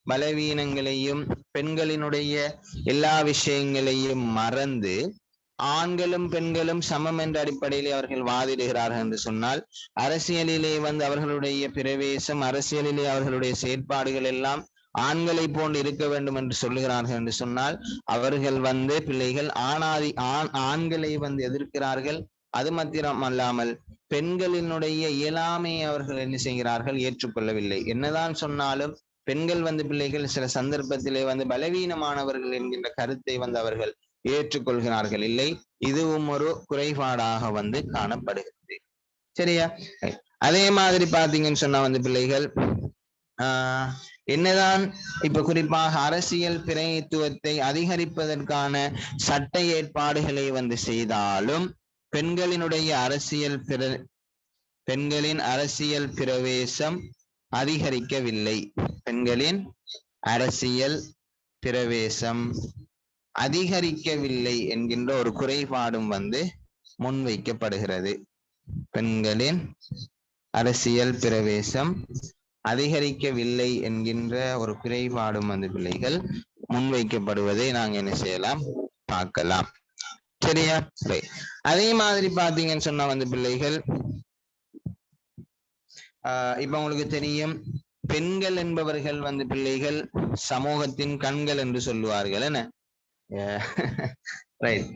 பலவீனங்களையும் பெண்களினுடைய எல்லா விஷயங்களையும் மறந்து ஆண்களும் பெண்களும் சமம் என்ற அடிப்படையிலே அவர்கள் வாதிடுகிறார்கள் என்று சொன்னால் அரசியலிலே அவர்களுடைய பிரவேசம், அரசியலிலே அவர்களுடைய செயற்பாடுகள் எல்லாம் ஆண்களை போன்று இருக்க வேண்டும் என்று சொல்லுகிறார்கள் என்று சொன்னால் அவர்கள் பிள்ளைகள் ஆண்களை எதிர்க்கிறார்கள். அது மாத்திரம் அல்லாமல் பெண்களினுடைய இயலாமையை அவர்கள் என்ன செய்கிறார்கள், ஏற்றுக்கொள்ளவில்லை. என்னதான் சொன்னாலும் பெண்கள் பிள்ளைகள் சில சந்தர்ப்பத்திலே பலவீனமானவர்கள் என்கின்ற கருத்தை அவர்கள் ஏற்றுக்கொள்கிறார்கள் இல்லை. இதுவும் ஒரு குறைபாடாக காணப்படுகிறது. சரியா, அதே மாதிரி பாத்தீங்கன்னு சொன்னா பிள்ளைகள் என்னதான் இப்ப குறிப்பாக அரசியல் பிரதிநிதித்துவத்தை அதிகரிப்பதற்கான சட்ட ஏற்பாடுகளை செய்தாலும் பெண்களின் அரசியல் பிரவேசம் அதிகரிக்கவில்லை. பெண்களின் அரசியல் பிரவேசம் அதிகரிக்கவில்லை என்கின்ற ஒரு குறைபாடும் முன்வைக்கப்படுகிறது. பெண்களின் அரசியல் பிரவேசம் அதிகரிக்கவில்லை என்கின்ற ஒரு குறைபாடும் பிள்ளைகள் முன்வைக்கப்படுவதை நாங்க என்ன செய்யலாம், பார்க்கலாம். சரியா, அதே மாதிரி பாத்தீங்கன்னு சொன்னா பிள்ளைகள் இப்ப உங்களுக்கு தெரியும், பெண்கள் என்பவர்கள் பிள்ளைகள் சமூகத்தின் கண்கள் என்று சொல்லுவார்கள் என்ன. ரைட்,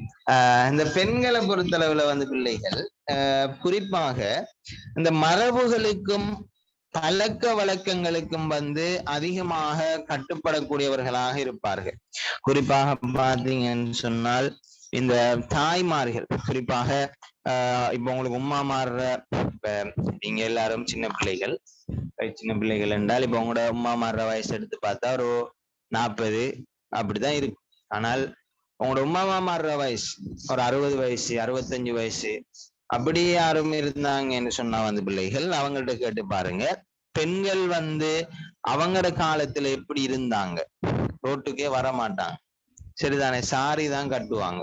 இந்த பெண்களை பொறுத்தளவுல பிள்ளைகள் குறிப்பாக இந்த மரபுகளுக்கும் பழக்க வழக்கங்களுக்கும் அதிகமாக கட்டுப்படக்கூடியவர்களாக இருப்பார்கள். குறிப்பாக பாத்தீங்கன்னு சொன்னால் இந்த தாய்மார்கள், குறிப்பாக இப்ப உங்களுக்கு உம்மா மாறுற, இப்ப நீங்க எல்லாரும் சின்ன பிள்ளைகள் என்றால் இப்ப உங்களோட உம்மா மாறுற வயசு எடுத்து பார்த்தா ஒரு 40 அப்படிதான் இருக்கு. ஆனால் உங்களோட உம்மாமா மாறுற வயசு ஒரு 60 வயசு 65 வயசு அப்படி யாரும் இருந்தாங்கன்னு சொன்னா பிள்ளைகள் அவங்கள்ட்ட கேட்டு பாருங்க, பெண்கள் அவங்களோட காலத்துல எப்படி இருந்தாங்க. ரோட்டுக்கே வர மாட்டாங்க, சரிதானே, சாரி தான் கட்டுவாங்க,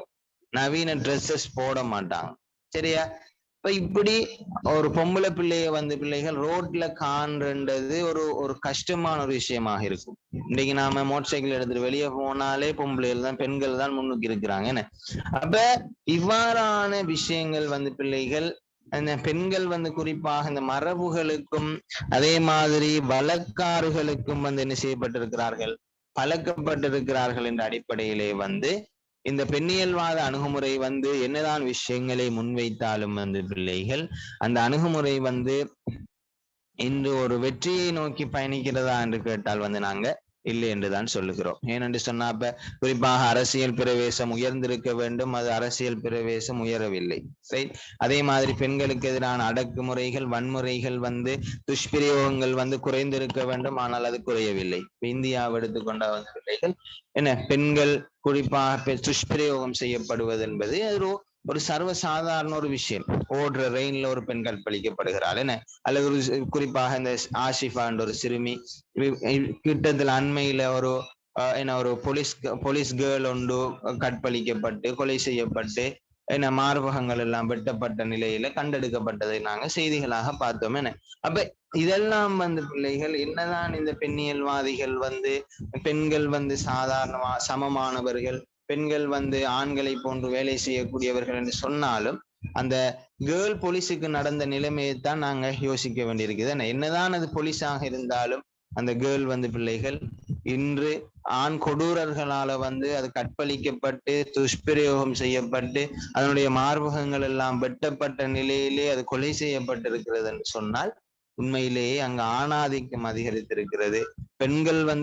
நவீன ட்ரெஸ்ஸஸ் போட மாட்டாங்க. சரியா, இப்ப இப்படி ஒரு பொம்பளை பிள்ளைய பிள்ளைகள் ரோட்ல காண்றது ஒரு கஷ்டமான ஒரு விஷயமாக இருக்கும். இன்னைக்கு நாம மோட்டர் சைக்கிள் எடுத்துட்டு வெளியே போனாலே பொம்பளைகள் தான், பெண்கள் தான் முன்னுக்கு இருக்கிறாங்க என்ன. அப்ப இவ்வாறான விஷயங்கள் பிள்ளைகள் அந்த பெண்கள் குறிப்பாக இந்த மரபுகளுக்கும் அதே மாதிரி வழக்காறுகளுக்கும் என்ன செய்யப்பட்டிருக்கிறார்கள், பழக்கப்பட்டிருக்கிறார்கள் என்ற அடிப்படையிலே இந்த பெண்ணியல்வாத அணுகுமுறை வந்து என்னதான் விஷயங்களை முன்வைத்தாலும் வந்து பிள்ளைகள் அந்த அணுகுமுறை வந்து இன்று ஒரு வெற்றியை நோக்கி பயணிக்கிறதா என்று கேட்டால் வந்து நாங்க இல்லை என்றுதான் சொல்லுகிறோம். ஏனென்று சொன்னா இப்ப குறிப்பாக அரசியல் பிரவேசம் உயர்ந்திருக்க வேண்டும், அது அரசியல் பிரவேசம் உயரவில்லை. ரைட். அதே மாதிரி பெண்களுக்கு எதிரான அடக்குமுறைகள் வன்முறைகள் வந்து துஷ்பிரயோகங்கள் வந்து குறைந்திருக்க வேண்டும், ஆனால் அது குறையவில்லை. இந்தியாவை எடுத்துக்கொண்ட பிள்ளைகள் என்ன பெண்கள் குறிப்பாக துஷ்பிரயோகம் செய்யப்படுவது என்பது அது ஒரு சர்வசாதாரண ஒரு விஷயம். ஓடுற ரெயின்ல ஒரு பெண் கற்பழிக்கப்படுகிறாள் என்ன, அல்லது ஒரு குறிப்பாக இந்த ஆஷிஃபா என்ற ஒரு சிறுமி கிட்டத்தில் அண்மையில ஒரு என்ன ஒரு போலீஸ் கேர்ள் ஒன்று கற்பழிக்கப்பட்டு கொலை செய்யப்பட்டு என்ன மார்பகங்கள் எல்லாம் வெட்டப்பட்ட நிலையில கண்டெடுக்கப்பட்டதை நாங்க செய்திகளாக பார்த்தோம் என்ன. அப்ப இதெல்லாம் வந்து பிள்ளைகள் என்னதான் இந்த பெண்ணியல்வாதிகள் வந்து பெண்கள் வந்து சாதாரணமா சமமானவர்கள், பெண்கள் வந்து ஆண்களை போன்று வேலை செய்யக்கூடியவர்கள் என்று சொன்னாலும் அந்த கேர்ள் போலீஸுக்கு நடந்த நிலைமையைத்தான் நாங்க யோசிக்க வேண்டியிருக்குது. என்னதான் அது போலீஸாக இருந்தாலும் அந்த கேர்ள் வந்து பிள்ளைகள் இன்று ஆண் கொடூரர்களால வந்து அது கற்பழிக்கப்பட்டு துஷ்பிரயோகம் செய்யப்பட்டு அதனுடைய மார்பகங்கள் எல்லாம் வெட்டப்பட்ட நிலையிலே அது கொலை செய்யப்பட்டிருக்கிறது என்று சொன்னால் உண்மையிலேயே அங்கு ஆணாதிக்கம் அதிகரித்திருக்கிறது. பெண்கள் வந்து